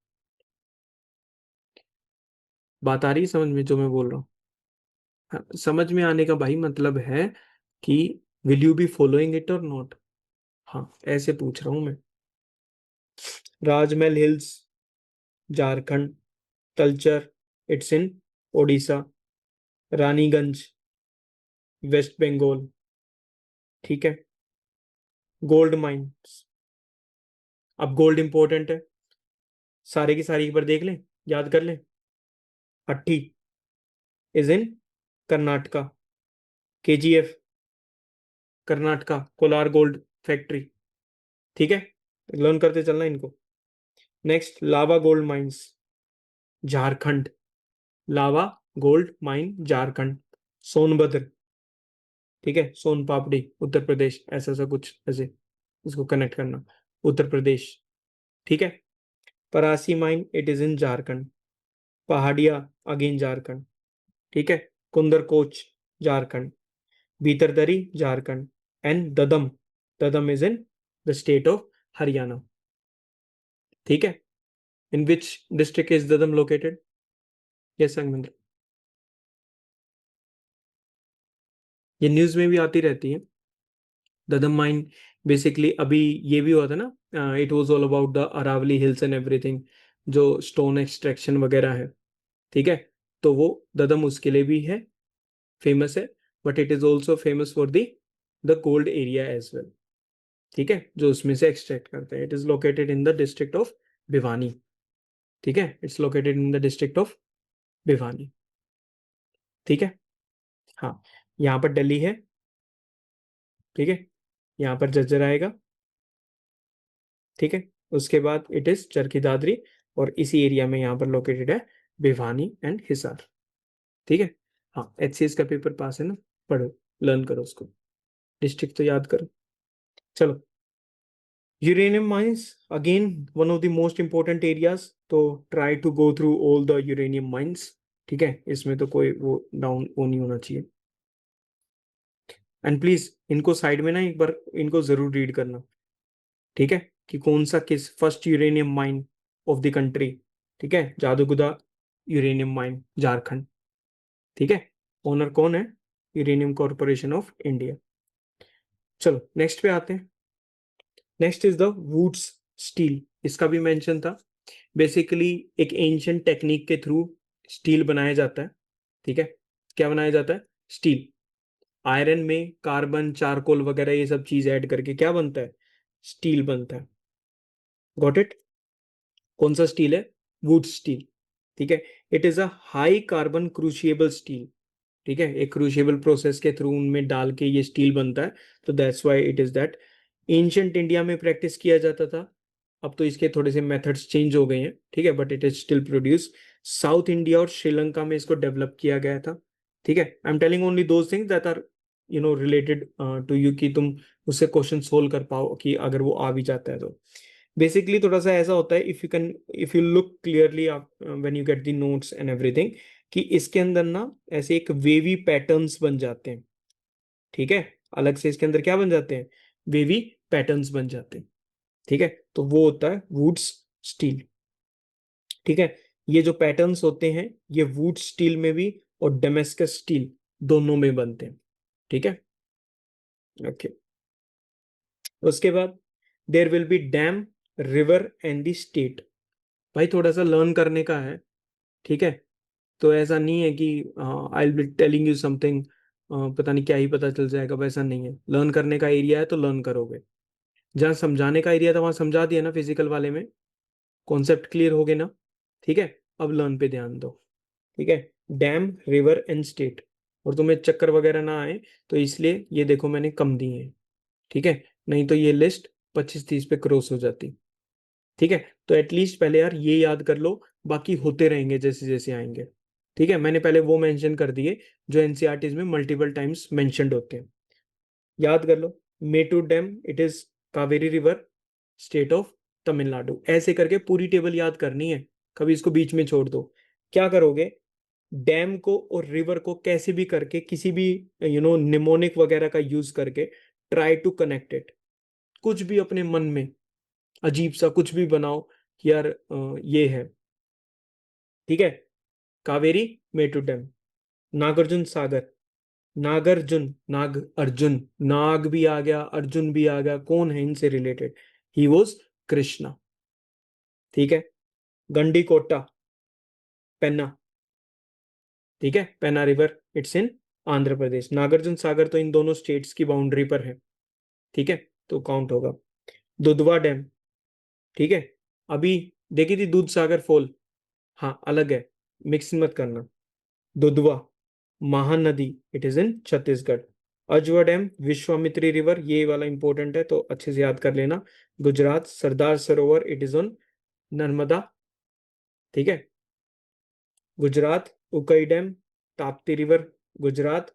बात आ रही है समझ में जो मैं बोल रहा हूँ? हाँ, समझ में आने का भाई मतलब है कि will you be following it और नॉट। हाँ, ऐसे पूछ रहा हूं मैं। राजमहल हिल्स, झारखंड। कल्चर, it's in Odisha. Raniganj, west Bengal. ठीक है, गोल्ड माइंस। अब गोल्ड इंपॉर्टेंट है, सारे की सारी एक बार देख लें, याद कर लें। Hutti is in Karnataka. KGF Karnataka, Kolar gold factory. ठीक है, लर्न करते चलना इनको। Next, Lawa gold mines, Jharkhand. Lawa gold mine, Jharkhand. Sonbhadra. ठीक है, सोन पापड़ी, उत्तर प्रदेश, ऐसा ऐसा कुछ ऐसे इसको कनेक्ट करना, उत्तर प्रदेश। ठीक है, Parasi mine, it is in Jharkhand. Pahardia, again Jharkhand. ठीक है, Kundarkocha, Jharkhand. Bhitardari, Jharkhand. And Dadam, Dadam is in the state of Haryana. ठीक है, in which district is Dadam located? Yes संगमिंद्र, ये न्यूज में भी आती रहती है। ददम माइन बेसिकली अभी ये भी हुआ था ना, it was all about the Aravalli hills and everything, जो स्टोन एक्सट्रैक्शन वगैरह है। ठीक है, तो वो ददम उसके लिए भी है, फेमस है, but it is also famous for the gold area as well. ठीक है, जो उसमें से एक्सट्रैक्ट करते हैं। It is located in the district of Bhiwani. ठीक है, it's located in the district of Bhiwani. ठीक है, हाँ, यहाँ पर दिल्ली है। ठीक है, यहाँ पर झज्जर आएगा। ठीक है, उसके बाद इट इज चरखी दादरी, और इसी एरिया में यहाँ पर लोकेटेड है भिवानी एंड हिसार। ठीक है, हाँ, एचसीएस का पेपर पास है ना, पढ़ो, लर्न करो उसको, डिस्ट्रिक्ट तो याद करो। चलो, uranium mines, again one of the most important areas, तो try to go through all the uranium mines. ठीक है, इसमें तो कोई वो डाउन वो नहीं होना चाहिए। एंड प्लीज इनको साइड में ना एक बार इनको जरूर रीड करना। ठीक है, कि कौन सा किस first uranium mine of the country. ठीक है, जादूगुदा यूरेनियम माइन, झारखंड। ठीक है, ओनर कौन है? Uranium corporation of India. चलो नेक्स्ट पे आते हैं। Next is the wootz steel, इसका भी मेंशन था। बेसिकली एक एंशियंट टेक्निक के थ्रू स्टील बनाया जाता है। ठीक है, क्या बनाया जाता है? स्टील। आयरन में कार्बन, चारकोल वगैरह ये सब चीज ऐड करके क्या बनता है? स्टील बनता है। Got it? कौन सा स्टील है? Wood steel. ठीक है, it is a high carbon crucible steel. ठीक है, एक क्रूशिएबल प्रोसेस के थ्रू उनमें डाल के ये स्टील बनता है, तो that's why it is that ancient India में प्रैक्टिस किया जाता था, अब तो इसके थोड़े से मेथड्स चेंज हो गए हैं, ठीक है, but it is still produce. South India और श्रीलंका में इसको डेवलप किया गया था, ठीक है। I am telling only those things that are related to you, कि तुम उससे क्वेश्चन सोल्व कर पाओ, कि अगर वो आ भी जाता है तो। बेसिकली थोड़ा सा ऐसा होता है, if you look clearly when you get the notes and everything, कि इसके अंदर ना ऐसे एक वेवी पैटर्न्स बन जाते हैं, ठीक है। अलग से इसके अंदर क्या बन जाते हैं, वेवी पैटर्न्स बन जाते हैं, ठीक है। तो वो होता है वुड्स स्टील, ठीक है। ये जो पैटर्न्स होते हैं ये वुड स्टील में भी और डेमेस्कस स्टील दोनों में बनते हैं, ठीक है। ओके, उसके बाद there will be dam, river and the state. भाई थोड़ा सा लर्न करने का है, ठीक है। तो ऐसा नहीं है कि I will be telling you something, पता नहीं क्या ही पता चल जाएगा, वैसा नहीं है। लर्न करने का एरिया है तो लर्न करोगे। जहाँ समझाने का एरिया था वहां समझा दिया ना, फिजिकल वाले में कॉन्सेप्ट क्लियर हो गए ना, ठीक है। अब लर्न पे ध्यान दो, ठीक है। डैम, रिवर एंड स्टेट, और तुम्हें चक्कर वगैरह ना आए तो इसलिए ये देखो मैंने कम दिए हैं, ठीक है। नहीं तो ये लिस्ट 25-30 पे क्रॉस हो जाती, ठीक है। तो एटलीस्ट पहले यार ये याद कर लो, बाकी होते रहेंगे जैसे जैसे आएंगे, ठीक है। मैंने पहले वो मेंशन कर दिए जो एनसीईआरटीज में मल्टीपल टाइम्स मेंशन्ड होते हैं, याद कर लो। Mettur dam, it is Kaveri river, state of Tamil Nadu. ऐसे करके पूरी टेबल याद करनी है, कभी इसको बीच में छोड़ दो। क्या करोगे, डैम को और रिवर को कैसे भी करके, किसी भी निमोनिक वगैरह का यूज करके ट्राई टू कनेक्ट इट। कुछ भी अपने मन में अजीब सा कुछ भी बनाओ कि यार ये है, ठीक है। कावेरी, मेटू डैम, नागार्जुन सागर, नागार्जुन, नाग अर्जुन, नाग भी आ गया, अर्जुन भी आ गया, कौन है इनसे रिलेटेड, ही वॉज कृष्णा, ठीक है। गंडी कोटा, पेन्ना, ठीक है, पेन्ना river, it's in Andhra Pradesh. Nagarjuna Sagar तो इन दोनों स्टेट्स की बाउंड्री पर है, ठीक है, तो काउंट होगा। दुधवा डैम, ठीक है। अभी देखी थी दूध सागर फॉल, हाँ अलग है, मिक्स मत करना। Dudhwa, Mahanadi, it is in Chhattisgarh. Ajwa dam, Vishwamitri river, ये वाला इंपॉर्टेंट है तो अच्छे से याद कर लेना, Gujarat. Sardar Sarovar, it is on Narmada, ठीक है, Gujarat. Ukai dam, Tapti river, Gujarat.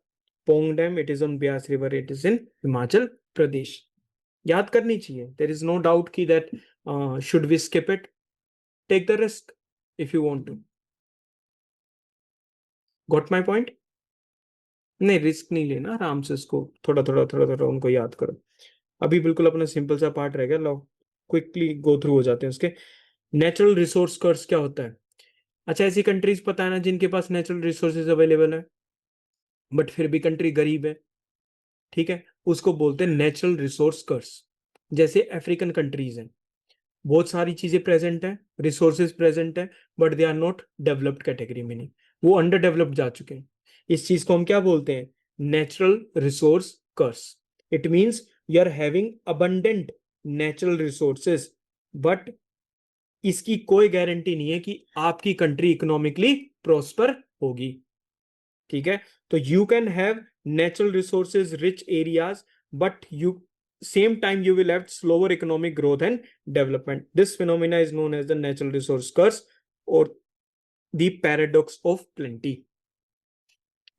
Pong dam, it is on Beas river, it is in Himachal Pradesh. याद करनी चाहिए, देर इज नो डाउट की that should we skip it, take the risk if you want to. Got my point? नहीं, risk नहीं लेना, आराम से इसको थोड़ा थोड़ा थोड़ा थोड़ा उनको याद करो। अभी बिल्कुल अपना सिंपल सा पार्ट रह गया, लो क्विकली गो थ्रू हो जाते हैं उसके। नेचुरल रिसोर्स कर्स क्या होता है? अच्छा, ऐसी कंट्रीज पता है ना जिनके पास नेचुरल रिसोर्सेज अवेलेबल है बट फिर भी कंट्री गरीब है, ठीक है, उसको बोलते हैं नेचुरल रिसोर्स कर्स। जैसे अफ्रीकन कंट्रीज हैं, बहुत सारी चीजें प्रेजेंट है, रिसोर्सेज प्रेजेंट है, but they are not developed category में, नहीं, वो अंडर डेवलप्ड जा चुके हैं। इस चीज को हम क्या बोलते हैं? Natural resource curse. It means you are having abundant natural resources, but इसकी कोई गारंटी नहीं है कि आपकी कंट्री इकोनॉमिकली प्रोस्पर होगी, ठीक है। तो you can have natural resources rich areas, but you same time you will have slower economic growth and development. This phenomena is known as the natural resource curse or the paradox of plenty.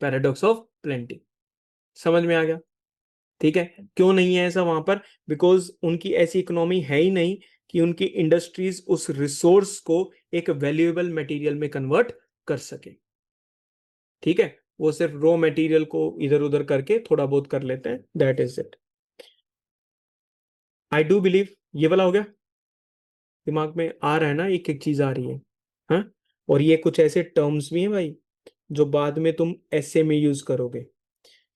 Paradox of plenty, समझ में आ गया? ठीक है। क्यों नहीं है ऐसा वहां पर? बिकॉज उनकी ऐसी इकोनॉमी है ही नहीं कि उनकी इंडस्ट्रीज उस रिसोर्स को एक वैल्यूएबल मटेरियल में कन्वर्ट कर सके, ठीक है। वो सिर्फ रॉ मटेरियल को इधर उधर करके थोड़ा बहुत कर लेते हैं, that is it. I do believe ये वाला हो गया, दिमाग में आ रहा है ना, एक एक चीज आ रही है, हाँ। और ये कुछ ऐसे टर्म्स भी हैं भाई जो बाद में तुम ऐसे में यूज करोगे।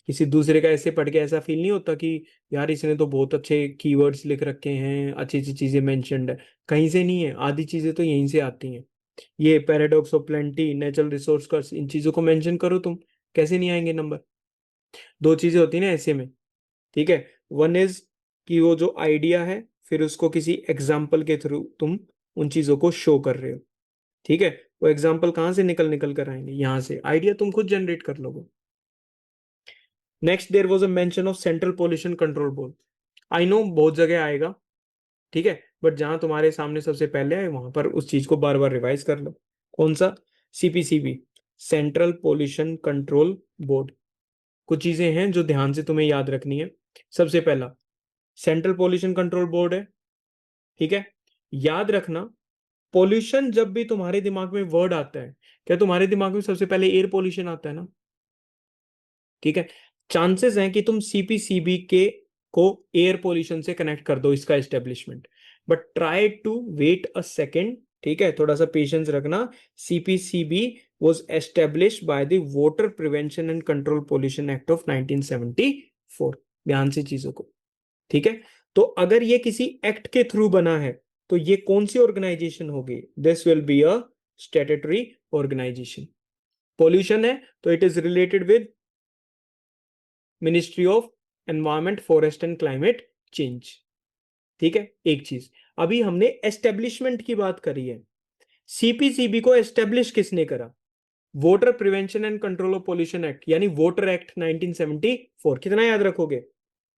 किसी दूसरे का ऐसे पढ़ के ऐसा फील नहीं होता कि यार इसने तो बहुत अच्छे कीवर्ड्स लिख रखे हैं, अच्छी अच्छी चीजें मेंशन्ड है। कहीं से नहीं है, आधी चीजें तो यहीं से आती हैं। ये paradox of plenty, natural resource curse, इन चीजों को मेंशन करो तुम, कैसे नहीं आएंगे नंबर? दो चीजें होती है ना ऐसे में, ठीक है। वन इज कि वो जो आइडिया है फिर उसको किसी एग्जाम्पल के थ्रू तुम उन चीजों को शो कर रहे हो, ठीक है। वो एग्जाम्पल कहाँ से निकल निकल कर आएंगे? यहां से। आइडिया तुम खुद जनरेट कर लोगे। Next, there was a mention of central pollution control board. I know बहुत जगह आएगा, ठीक है, बट जहां तुम्हारे सामने सबसे पहले आए वहां पर उस चीज को बार बार रिवाइज कर लो। कौन सा? CPCB, central pollution control board. कुछ चीजें हैं जो ध्यान से तुम्हें याद रखनी है। सबसे पहला सेंट्रल पोल्यूशन कंट्रोल बोर्ड है, ठीक है। याद रखना, पोल्यूशन जब भी तुम्हारे दिमाग में वर्ड आता है, क्या तुम्हारे दिमाग में सबसे पहले एयर पोल्यूशन आता है ना? ठीक है। चांसेस हैं कि तुम सीपीसीबी के को एयर पोल्यूशन से कनेक्ट कर दो इसका establishment, but try to wait a second, ठीक है, थोड़ा सा पेशेंस रखना। CPCB was established by the Water Prevention and Control Pollution Act of 1974। ध्यान से चीजों को, ठीक है। तो अगर ये किसी एक्ट के थ्रू बना है तो ये कौन सी ऑर्गेनाइजेशन होगी? This will be a statutory organization. Pollution है तो it is related with ministry of environment, forest and climate change, ठीक है। एक चीज, अभी हमने एस्टेब्लिशमेंट की बात करी है। सीपीसीबी को एस्टेब्लिश किसने करा? Voter prevention and control of pollution act, यानी वोटर एक्ट 1974। कितना याद रखोगे?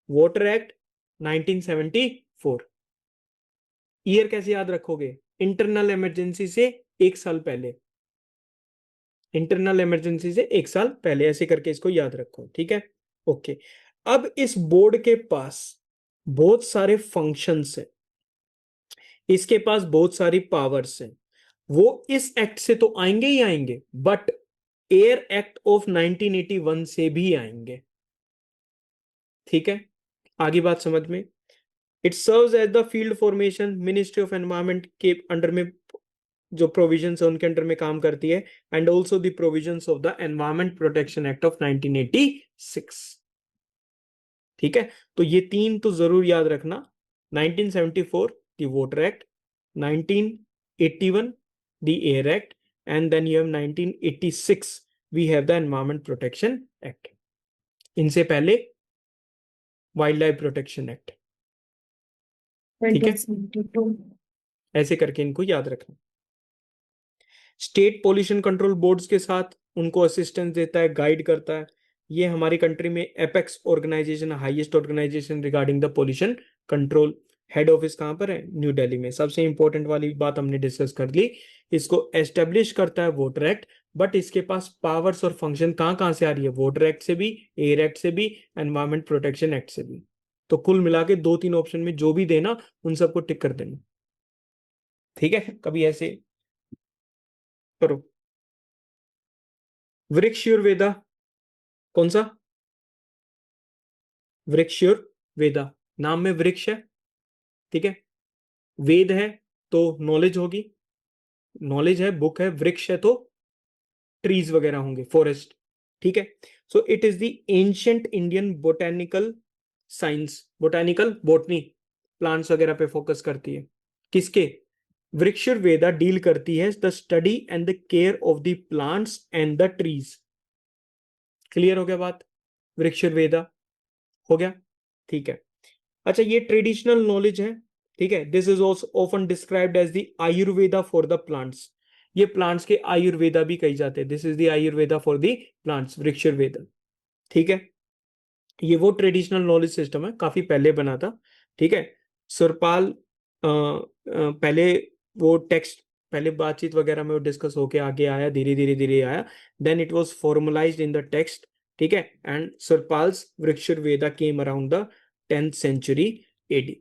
Voter act 1974। ईयर कैसे याद रखोगे? इंटरनल इमरजेंसी से एक साल पहले, इंटरनल इमरजेंसी से एक साल पहले, ऐसे करके इसको याद रखो, ठीक है। ओके, अब इस बोर्ड के पास बहुत सारे फंक्शंस हैं, इसके पास बहुत सारी पावर्स हैं। वो इस एक्ट से तो आएंगे ही आएंगे, बट एयर एक्ट ऑफ 1981 से भी आएंगे, ठीक है। आगे बात समझ में। It serves as the field formation, ministry of environment के अंडर में जो प्रोविजंस है उनके अंडर में काम करती है, and also the provisions of the environment protection act of 1986, ठीक है। तो ये तीन तो जरूर याद रखना। 1974 the water act, 1981 the air act, and then you have 1986 we have the environment protection act. इनसे पहले वाइल्ड लाइफ प्रोटेक्शन एक्ट, ठीक है। 2022। ऐसे करके इनको याद रखना। स्टेट पोल्यूशन कंट्रोल बोर्ड्स के साथ उनको असिस्टेंस देता है, गाइड करता है। ये हमारी कंट्री में apex organization, highest organization regarding the pollution control. Head office कहां पर है? न्यू दिल्ली में। सबसे इंपॉर्टेंट वाली बात हमने डिस्कस कर ली, इसको एस्टेब्लिश करता है वोटर एक्ट, बट इसके पास पावर्स और फंक्शन कहां कहां से आ रही है? वोटर एक्ट से भी, एयर एक्ट से भी, एनवायरमेंट प्रोटेक्शन एक्ट से भी। तो कुल मिला के दो तीन ऑप्शन में जो भी देना उन सबको टिक कर देना, ठीक है। कभी ऐसे करो। वृक्षयुर्वेदा, कौन सा? वृक्षयुर्वेदा, नाम में वृक्ष है, ठीक है। वेद है तो नॉलेज होगी, नॉलेज है, बुक है, वृक्ष है तो ट्रीज वगैरह होंगे, फॉरेस्ट, ठीक है। So it is the ancient Indian botanical science, botanical botany, plants वगैरह पे फोकस करती है। किसके? वृक्षयुर्वेदा डील करती है the study and the care of the plants and the trees. Clear हो गया बात? वृक्षयुर्वेदा हो गया, ठीक है। अच्छा, ये ट्रेडिशनल नॉलेज है, ठीक है। This is also often described as the Ayurveda for the plants. ये प्लांट्स के आयुर्वेदा भी कही जाते हैं। This is the Ayurveda for the plants, Vrikshayurveda, ठीक है। ये वो ट्रेडिशनल नॉलेज सिस्टम है, काफी पहले बना था, ठीक है। सुरपाल पहले वो टेक्स्ट, पहले बातचीत वगैरह में वो डिस्कस होके आगे आया, धीरे धीरे धीरे आया, then it was formalised in the text, ठीक है। And Surapala's Vrikshayurveda came around the 10th century AD,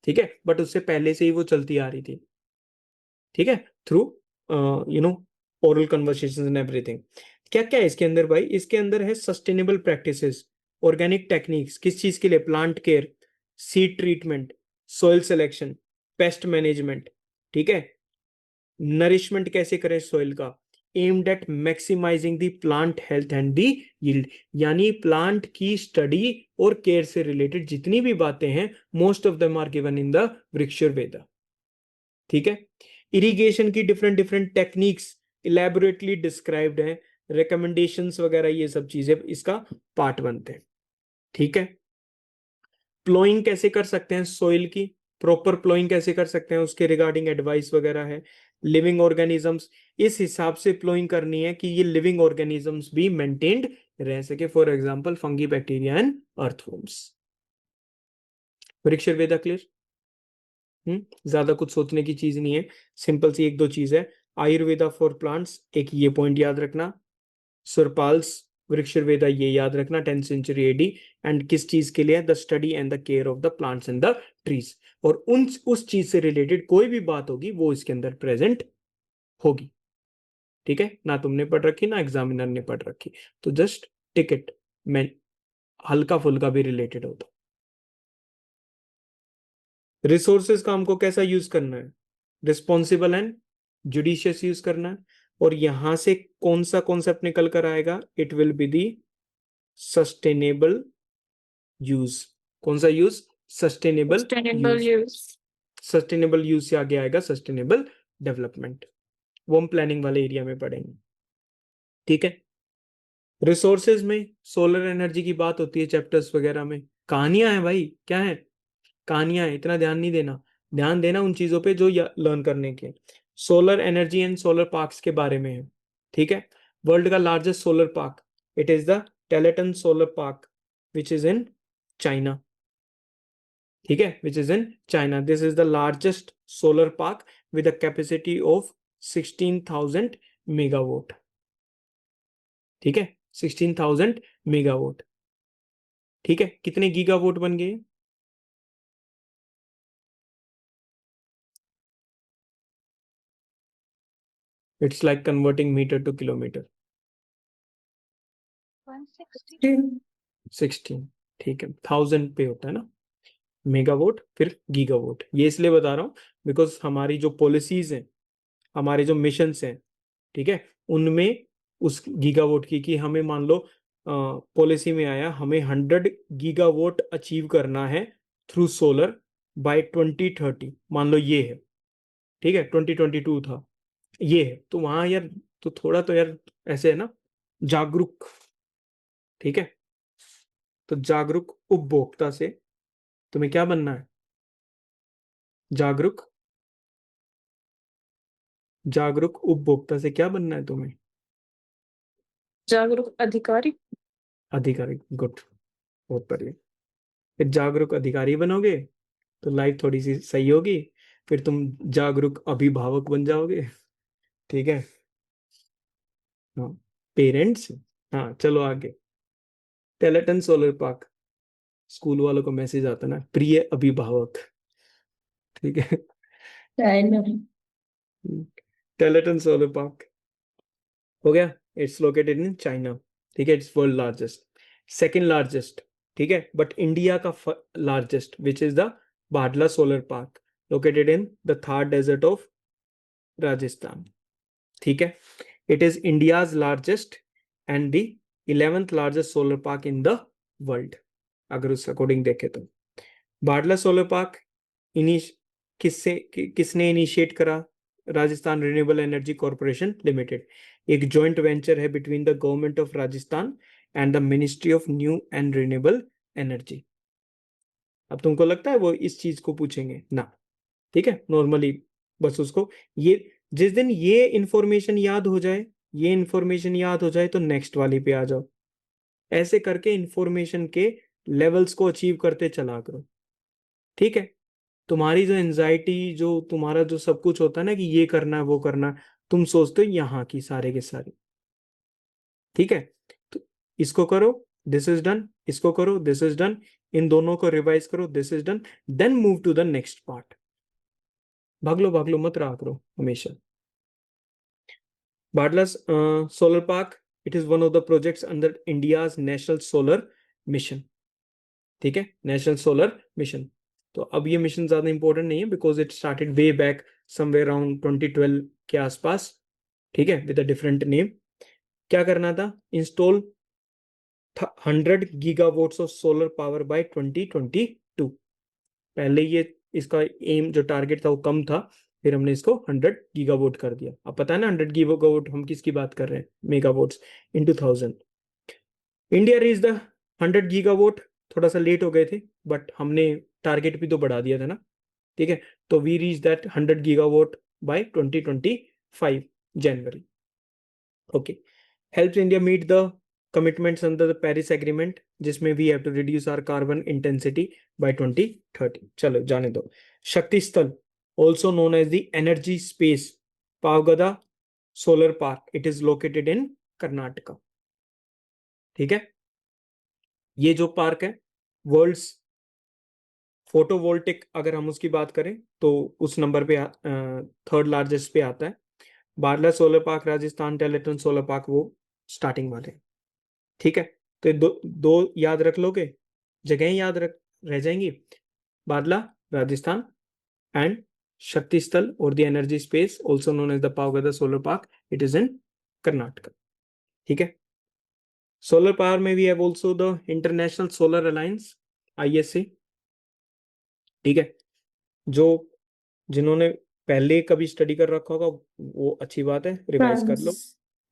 ठीक है, बट उससे पहले से ही वो चलती आ रही थी, ठीक है, through oral conversation and everything. क्या क्या है इसके अंदर भाई? इसके अंदर है सस्टेनेबल प्रैक्टिसेस, ऑर्गेनिक टेक्निक्स, किस चीज के लिए? Plant care, seed treatment, soil selection, pest management, ठीक है। नरिशमेंट कैसे करें सॉइल का, aimed at maximising the plant health and the yield, यानी प्लांट की स्टडी और केयर से रिलेटेड जितनी भी बातें हैं, most of them are given in the Vrikshayurveda, ठीक है। इरिगेशन की different different techniques elaborately described हैं, रिकमेंडेशंस वगैरह ये सब चीजें इसका पार्ट बनते हैं, ठीक है। प्लोइंग कैसे कर सकते हैं सॉइल की, प्रॉपर प्लोइंग कैसे कर सकते हैं उसके रिगार्डिंग एडवाइस वगैरह है। लिविंग ऑर्गेनिजम्स, इस हिसाब से प्लोइंग करनी है कि ये लिविंग ऑर्गेनिजम्स भी मेंटेन्ड रह सके, for example fungi, bacteria and earthworms. Vrikshaveda clear? ज्यादा कुछ सोचने की चीज नहीं है, सिंपल सी एक दो चीज है। आयुर्वेदा फॉर प्लांट्स, एक ये पॉइंट याद रखना। सुरपाल्स वृक्षवेदा, ये याद रखना, 10th सेंचुरी एडी। एंड किस चीज के लिए? The study and the care of the plants and the trees. और उस चीज से रिलेटेड कोई भी बात होगी वो इसके अंदर प्रेजेंट होगी। ठीक है, ना तुमने पढ़ रखी ना एग्जामिनर ने पढ़ रखी, तो जस्ट टिकट में हल्का फुल्का भी रिलेटेड होता। रिसोर्सेज का हमको कैसा यूज करना है? रिस्पॉन्सिबल एंड जुडिशियस यूज करना है। और यहां से कौन सा कॉन्सेप्ट निकल कर आएगा? It will be the sustainable use. कौन सा use? Sustainable Sustainable use. use. Sustainable use से आगे आएगा सस्टेनेबल डेवलपमेंट, वो हम प्लानिंग वाले एरिया में पढ़ेंगे। ठीक है, रिसोर्सेज में सोलर एनर्जी की बात होती है चैप्टर्स वगैरह में। कहानियां हैं भाई, क्या है? कहानियां हैं, इतना ध्यान नहीं देना, ध्यान देना उन चीजों पे जो लर्न करने के। Solar energy and solar parks के बारे में है। ठीक है, वर्ल्ड का largest solar park, it is the Talatan solar park which is in China. ठीक है, which is in China. This is the largest solar park with a capacity of 16,000 megawatt. ठीक है, 16,000 मेगावाट। ठीक है, कितने गीगावाट बन गए? It's like converting meter to kilometer. 16। ठीक है, 1000 पे होता है ना मेगावाट, फिर गीगावाट। ये इसलिए बता रहा हूँ बिकॉज हमारी जो पॉलिसीज हैं, हमारे जो मिशंस हैं, ठीक है, उनमें उस गीगावाट की, कि हमें मान लो पॉलिसी में आया हमें 100 गीगावाट अचीव करना है थ्रू सोलर बाय 2030, मान लो ये है। ठीक है, 2022 था, ये है। तो वहां यार, तो थोड़ा तो यार ऐसे है ना, जागरूक। ठीक है, तो जागरूक उपभोक्ता से तुम्हें क्या बनना है? जागरूक, जागरूक उपभोक्ता से क्या बनना है तुम्हें? जागरूक अधिकारी. अधिकारी, गुड, बहुत बढ़िया। फिर जागरूक अधिकारी बनोगे तो लाइफ थोड़ी सी सही होगी, फिर तुम जागरूक अभिभावक बन जाओगे। ठीक है, हाँ, पेरेंट्स। हाँ, चलो आगे। टेलेटन सोलर पार्क, स्कूल वालों को मैसेज आता ना, प्रिय अभिभावक। ठीक है, चाइना. टेलेटन सोलर पार्क हो गया। It's located in China. ठीक है, it's world largest, second largest. ठीक है, बट इंडिया का largest which is the Badla solar park, located in the Thar desert of Rajasthan. ठीक है, it is India's largest and the 11th largest solar park in the world, अगर उस according देखे तो। Badla solar park किसने इनिशिएट करा? Rajasthan renewable energy corporation limited. एक joint venture है between the government of Rajasthan and the ministry of new and renewable energy. अब तुमको लगता है वो इस चीज को पूछेंगे ना? ठीक है, नॉर्मली बस उसको, ये जिस दिन ये इंफॉर्मेशन याद हो जाए, ये इंफॉर्मेशन याद हो जाए तो नेक्स्ट वाली पे आ जाओ। ऐसे करके इंफॉर्मेशन के लेवल्स को अचीव करते चला करो। ठीक है, तुम्हारी जो एंजाइटी, जो तुम्हारा जो सब कुछ होता है ना कि ये करना है वो करना है, तुम सोचते हो यहाँ की सारे के सारे। ठीक है, तो इसको करो, दिस इज डन, इसको करो, दिस इज डन, इन दोनों को रिवाइज करो, this is done, then move to the next part. भाग लो मत रहा करो हमेशा। बाडला's solar park, it is one of the projects under India's national solar mission. ठीक है, नेशनल सोलर मिशन। तो अब ये मिशन ज्यादा इंपॉर्टेंट नहीं है because it started way back somewhere around 2012 के आसपास। ठीक है, विद अ डिफरेंट नेम। क्या करना था? Install 100 gigawatts of solar power bye 2022। पहले ये इसका एम जो टारगेट था वो कम था, फिर हमने इसको 100 गीगावाट कर दिया। अब पता है ना 100 गीगावाट हम किसकी बात कर रहे हैं? Megawatts into 1000। India reach the 100 gigawatt, थोड़ा सा लेट हो गए थे बट हमने टारगेट भी तो बढ़ा दिया था ना। ठीक है, तो we reach that 100 gigawatt by 2025 January. Okay, helps India meet the commitments under the Paris Agreement, जिसमें we have to reduce our carbon intensity by 2030. चलो जाने दो. शक्ति स्थल, also known as the energy space, पावगदा solar park. It is located in Karnataka. ठीक है. ये जो पार्क है वर्ल्ड्स फोटोवोल्टिक, अगर हम उसकी बात करें तो उस नंबर पे थर्ड लार्जेस्ट पे आता है. बारला सोलर पार्क, राजस्थान टेलेटन सोलर पार्क वो स्टार्टिंग वाले. ठीक है. तो दो याद रख लोगे, जगह याद रह जाएंगी. बादला राजस्थान एंड शक्ति स्थल और the energy space also known as the Pavagada solar park, it is in Karnataka. ठीक है. सोलर पावर में we have also the international solar alliance, ISA. ठीक है. जो जिन्होंने पहले कभी स्टडी कर रखा होगा वो अच्छी बात है, रिवाइज कर लो.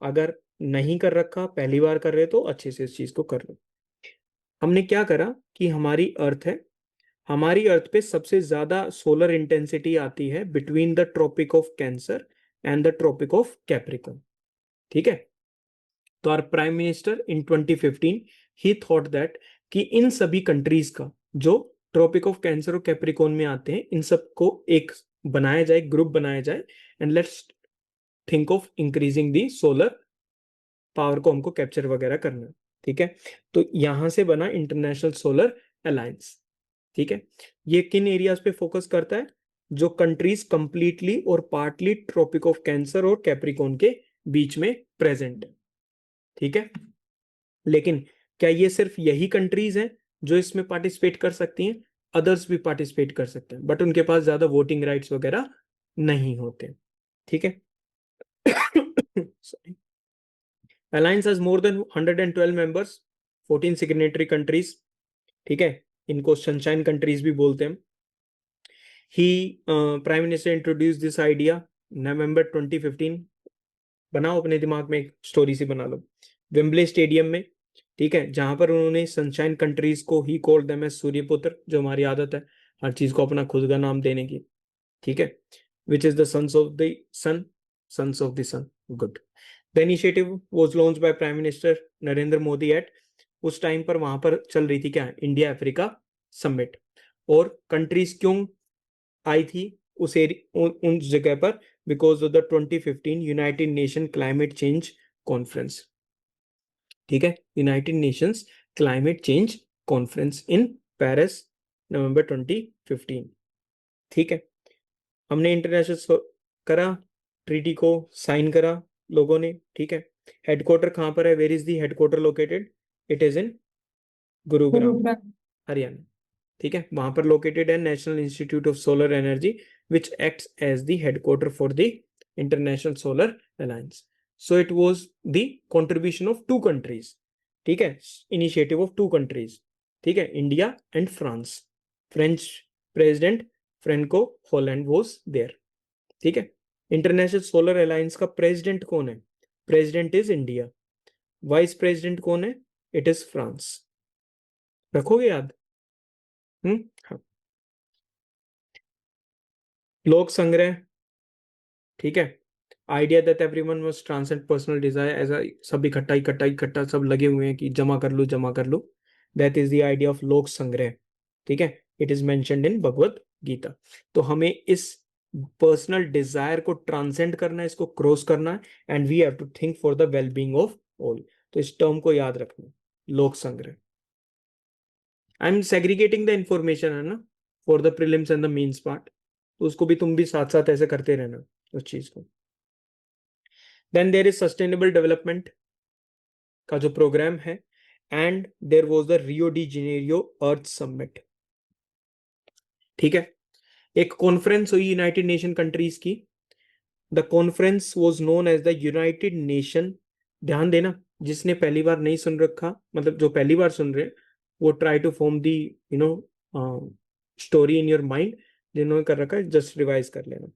अगर नहीं कर रखा, पहली बार कर रहे तो अच्छे से इस चीज को कर लो. हमने क्या करा कि हमारी अर्थ है, हमारी अर्थ पे सबसे ज्यादा सोलर इंटेंसिटी आती है between the tropic of cancer and the tropic of capricorn. ठीक है. तो our prime minister in 2015 he thought that कि इन सभी कंट्रीज का जो ट्रॉपिक ऑफ कैंसर और कैप्रिकॉर्न में आते हैं, इन सबको एक बनाया जाए, ग्रुप बनाया जाए, and let's think of increasing the solar power को हमको कैप्चर वगैरह करना. ठीक है. तो यहां से बना इंटरनेशनल सोलर अलायंस. ठीक है. ये किन एरियाज पे फोकस करता है? जो कंट्रीज कंप्लीटली और पार्टली ट्रॉपिक ऑफ कैंसर और कैप्रिकॉर्न के बीच में प्रेजेंट है. ठीक है. लेकिन क्या ये सिर्फ यही कंट्रीज हैं जो इसमें पार्टिसिपेट कर सकती हैं? अदर्स भी पार्टिसिपेट कर सकते हैं, बट उनके पास ज्यादा वोटिंग राइट्स वगैरह नहीं होते. ठीक है. Alliance has more than 112 members, 14 signatory countries. ठीक है. इनको सनशाइन कंट्रीज भी बोलते हैं. He prime minister introduce this idea November 2015. बनाओ अपने दिमाग में एक स्टोरी सी बना लो. विम्बले स्टेडियम में, ठीक है, जहां पर उन्होंने सनशाइन कंट्रीज को ही कॉल्ड देम एज सूर्यपुत्र, जो हमारी आदत है हर चीज को अपना खुद का नाम देने की. ठीक है. Which is the sons of the sun, sons of the sun. Good. The initiative was launched by prime minister Narendra Modi at, उस टाइम पर वहां पर चल रही थी क्या, इंडिया अफ्रीका समिट. और कंट्रीज क्यों आई थी उन जगह पर? Because of the 2015 united nation climate change conference. ठीक है. United nations climate change conference in Paris, November 2015. ठीक है. हमने इंटरनेशनल करा, ट्रीटी को साइन करा लोगों ने. ठीक है. हेडक्वार्टर कहां पर है? Where is the headquarter located? It is in Gurugram, Haryana. ठीक है. वहां पर लोकेटेड है national institute of solar energy, which acts as the headquarter for the international solar alliance. So it was the contribution of two countries. ठीक है. Initiative of two countries. ठीक है. India and France. French president Franco Hollande was there. ठीक है. International solar alliance का president कौन है? President is India. Vice president कौन है? It is France. रखोगे याद? हाँ. लोक संग्रह. ठीक है. Idea that everyone must transcend personal desire, ऐसा सब इकट्ठा सब लगे हुए हैं कि जमा कर लो. That is the idea of lok संग्रह. ठीक है. It is mentioned in Bhagavad Gita. तो हमें इस पर्सनल डिजायर को ट्रांसेंड करना है, इसको क्रॉस करना है, and we have to think for the wellbeing of all. तो इस टर्म को याद रखना, लोक संग्रह. I am segregating the information, है ना, for the prelims and the mains part. तो उसको भी तुम भी साथ साथ ऐसे करते रहना उस चीज को. Then there is sustainable development का जो प्रोग्राम है, and there was the Rio de Janeiro Earth Summit. ठीक है. एक कॉन्फ्रेंस हुई यूनाइटेड नेशन कंट्रीज की. The conference was known as the united nation. ध्यान देना, जिसने पहली बार नहीं सुन रखा, मतलब जो पहली बार सुन रहे, वो try to form the story in your mind. जिन्होंने कर रखा है जस्ट रिवाइज कर लेना.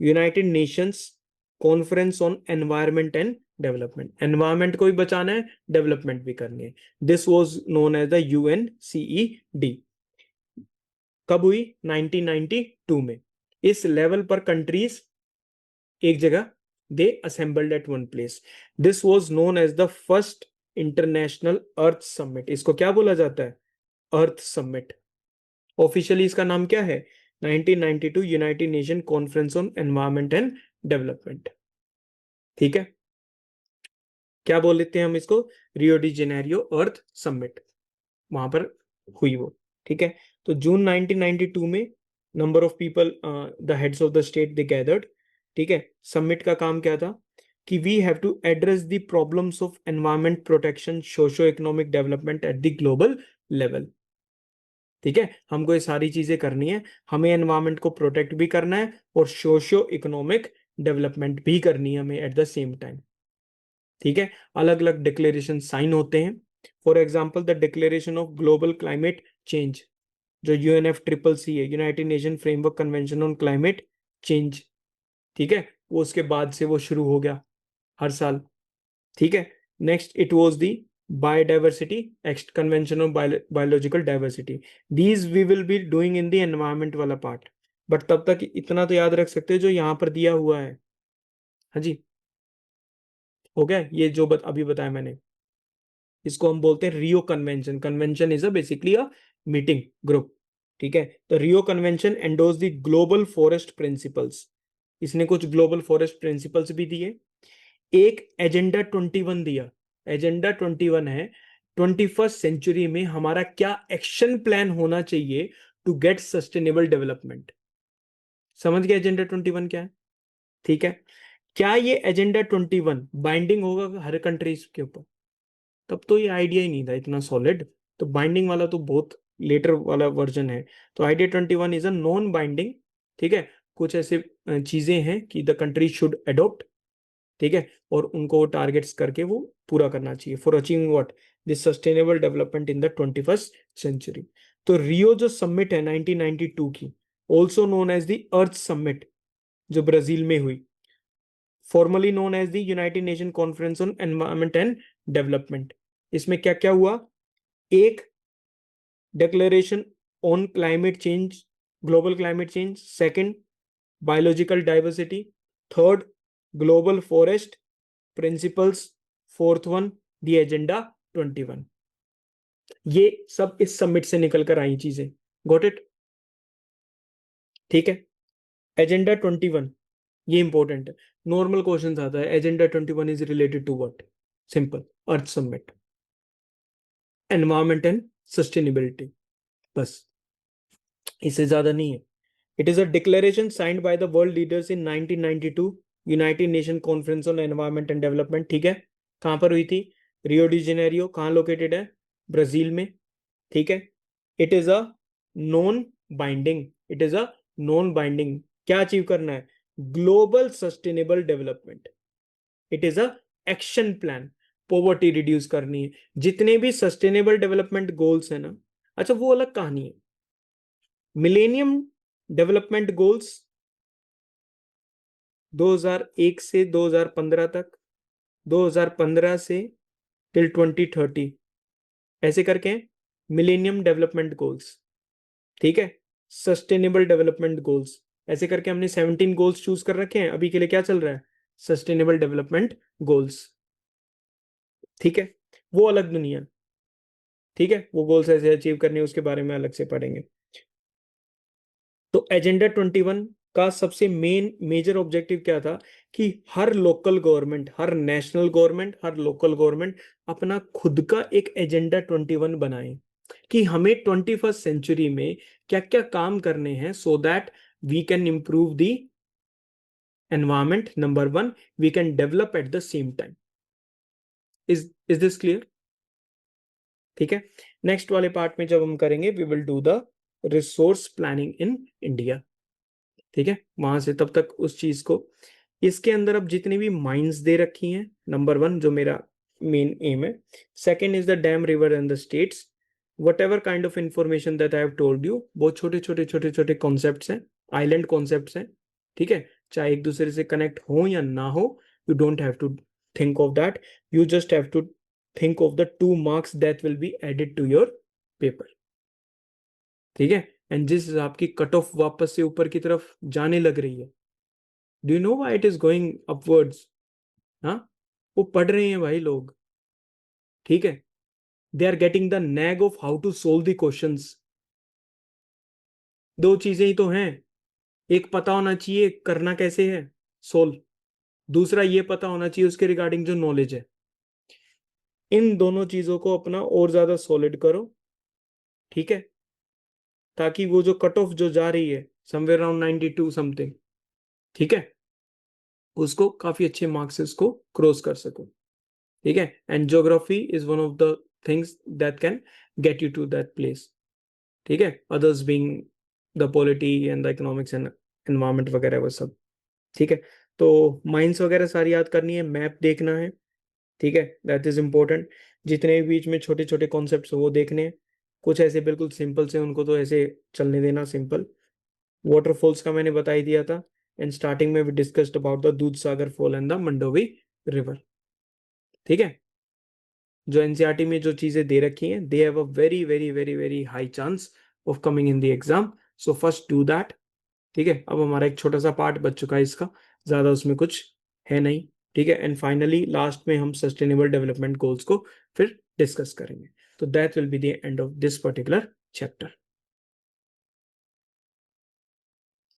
United nations conference on environment and development. Environment को भी बचाना है, डेवलपमेंट भी करनी है. This was known as the UNCED. कब हुई? 1992 में. इस लेवल पर कंट्रीज एक जगह they assembled at one place. This was known as the first international earth summit. इसको क्या बोला जाता है? अर्थ समिट। ऑफिशियली इसका नाम क्या है? 1992 united nation conference on environment and development. ठीक है, क्या बोल लेते हैं हम इसको? रियो डी जेनेरियो अर्थ समिट, वहां पर हुई वो। ठीक है, तो जून 1992 में number of people, the heads of the state, they gathered. ठीक है, समिट का काम क्या था कि we have to address the problems of environment protection, socio economic development at the global level. ठीक है, हमको ये सारी चीजें करनी है, हमें एनवायरमेंट को प्रोटेक्ट भी करना है और सोशो इकोनॉमिक डेवलपमेंट भी करनी है हमें एट द सेम टाइम। ठीक है, अलग अलग डिक्लेरेशन साइन होते हैं। For example the declaration of global climate change, जो UNFCCC है, United nation framework convention on climate change. ठीक है, वो उसके बाद से वो शुरू हो गया हर साल। ठीक है, next it was the biodiversity act, convention on biological diversity. These we will be doing in the environment वाला पार्ट, बट तब तक इतना तो याद रख सकते हैं जो यहाँ पर दिया हुआ है। हाँ जी, हो गया ये जो अभी बताया मैंने, इसको हम बोलते हैं रियो convention. Convention is a basically a meeting group. ठीक है, तो रियो convention endorse the global forest principles. इसने कुछ ग्लोबल फॉरेस्ट प्रिंसिपल्स भी दिए। एक एजेंडा 21 दिया। एजेंडा 21 है 21st सेंचुरी में हमारा क्या एक्शन प्लान होना चाहिए टू गेट सस्टेनेबल डेवलपमेंट। समझ गए एजेंडा 21 क्या है? ठीक है, क्या ये एजेंडा 21 बाइंडिंग होगा हर कंट्रीज के ऊपर? तब तो ये आइडिया ही नहीं था इतना सॉलिड, तो बाइंडिंग वाला तो बहुत लेटर वाला वर्जन है। तो idea 21 is a non binding. ठीक है, कुछ ऐसे चीजें हैं कि द कंट्री शुड अडोप्ट। ठीक है, और उनको टारगेट्स करके वो पूरा करना चाहिए for achieving what, this sustainable development in the 21st century. तो रियो जो समिट है 1992 की, also known as the earth summit, जो ब्राजील में हुई, formally known as the united nation conference on environment and development. इसमें क्या क्या हुआ? एक, declaration on climate change, global climate change. Second, biological diversity. Third, global forest principles. Fourth one, the agenda 21। ये सब इस समिट से निकल कर आई चीजें। Got it? ठीक है, एजेंडा 21 ये इंपॉर्टेंट है। नॉर्मल क्वेश्चन आता है, agenda 21 is related to what? Simple, earth summit, environment and sustainability, बस, इससे ज्यादा नहीं है। It is a declaration signed by the world leaders in 1992 united nation conference on environment and development. ठीक है, कहां पर हुई थी? Rio de Janeiro. कहां लोकेटेड है? ब्राजील में। ठीक है, it is a non binding. It is a non binding. क्या अचीव करना है? Global sustainable development. It is a action plan, poverty reduce करनी है। जितने भी सस्टेनेबल डेवलपमेंट गोल्स है ना, अच्छा वो अलग कहानी है। मिलेनियम डेवलपमेंट गोल्स 2001 से 2015 तक, 2015 से टिल 2030, ऐसे करके मिलेनियम डेवलपमेंट गोल्स। ठीक है, सस्टेनेबल डेवलपमेंट गोल्स, ऐसे करके हमने 17 गोल्स चूज कर रखे हैं। अभी के लिए क्या चल रहा है? Sustainable development goals. ठीक है, वो अलग दुनिया। ठीक है, वो गोल्स ऐसे अचीव करने उसके बारे में अलग से पढ़ेंगे। तो एजेंडा 21 का सबसे मेन मेजर ऑब्जेक्टिव क्या था कि हर लोकल गवर्नमेंट, हर नेशनल गवर्नमेंट, हर लोकल गवर्नमेंट अपना खुद का एक एजेंडा 21 बनाए कि हमें 21st सेंचुरी में क्या क्या काम करने हैं, so that we can improve the environment, number one, we can develop at the same time. Is this clear? ठीक है, नेक्स्ट वाले पार्ट में जब हम करेंगे, we will do the resource planning in India. ठीक है, वहां से तब तक उस चीज को, इसके अंदर अब जितनी भी माइंस दे रखी हैं, नंबर वन जो मेरा मेन एम है। Second is the dam, river and the states. What ever kind of information that I have told you, बहुत छोटे छोटे छोटे छोटे कॉन्सेप्ट्स हैं, आइलैंड कॉन्सेप्ट्स हैं। ठीक है, चाहे एक दूसरे से कनेक्ट हो या ना हो, you don't have to think of that, you just have to think of the 2 marks that will be added to your paper. ठीक है, एंड जिस आपकी कट ऑफ वापस से ऊपर की तरफ जाने लग रही है, do you know why it is going upwards? हाँ, वो पढ़ रहे हैं भाई लोग। ठीक है, they are getting the knack of how to solve the questions. दो चीजें ही तो हैं, एक पता होना चाहिए करना कैसे है सोल्व, दूसरा ये पता होना चाहिए उसके रिगार्डिंग जो नॉलेज है। इन दोनों चीजों को अपना और ज्यादा सॉलिड करो, ठीक है, ताकि वो जो कट ऑफ जो जा रही है समवेयर अराउंड 92 समथिंग, ठीक है, उसको काफी अच्छे मार्क्स से उसको क्रॉस कर सको, ठीक है। And geography is one of the things that can get you to that place, ठीक है, others being the polity and the economics and environment वगैरह वो सब, ठीक है। तो माइंस वगैरह सारी याद करनी है, मैप देखना है, ठीक है, दैट इज इम्पोर्टेंट। जितने भी बीच में छोटे छोटे कॉन्सेप्ट्स वो देखने हैं, कुछ ऐसे बिल्कुल सिंपल से उनको तो ऐसे चलने देना सिंपल। वाटरफॉल्स का मैंने बता ही दिया था, एंड स्टार्टिंग में we discussed about the Dudhsagar fall and the Mandovi river, ठीक है। जो एनसीईआरटी में जो चीजें दे रखी हैं, they have a very very very very high chance of coming in the exam, so first do that, ठीक है। अब हमारा एक छोटा सा पार्ट बच चुका है इसका, ज्यादा उसमें कुछ है नहीं, ठीक है। एंड फाइनली लास्ट में हम सस्टेनेबल डेवलपमेंट गोल्स को फिर डिस्कस करेंगे। तो that will be the end of this particular chapter.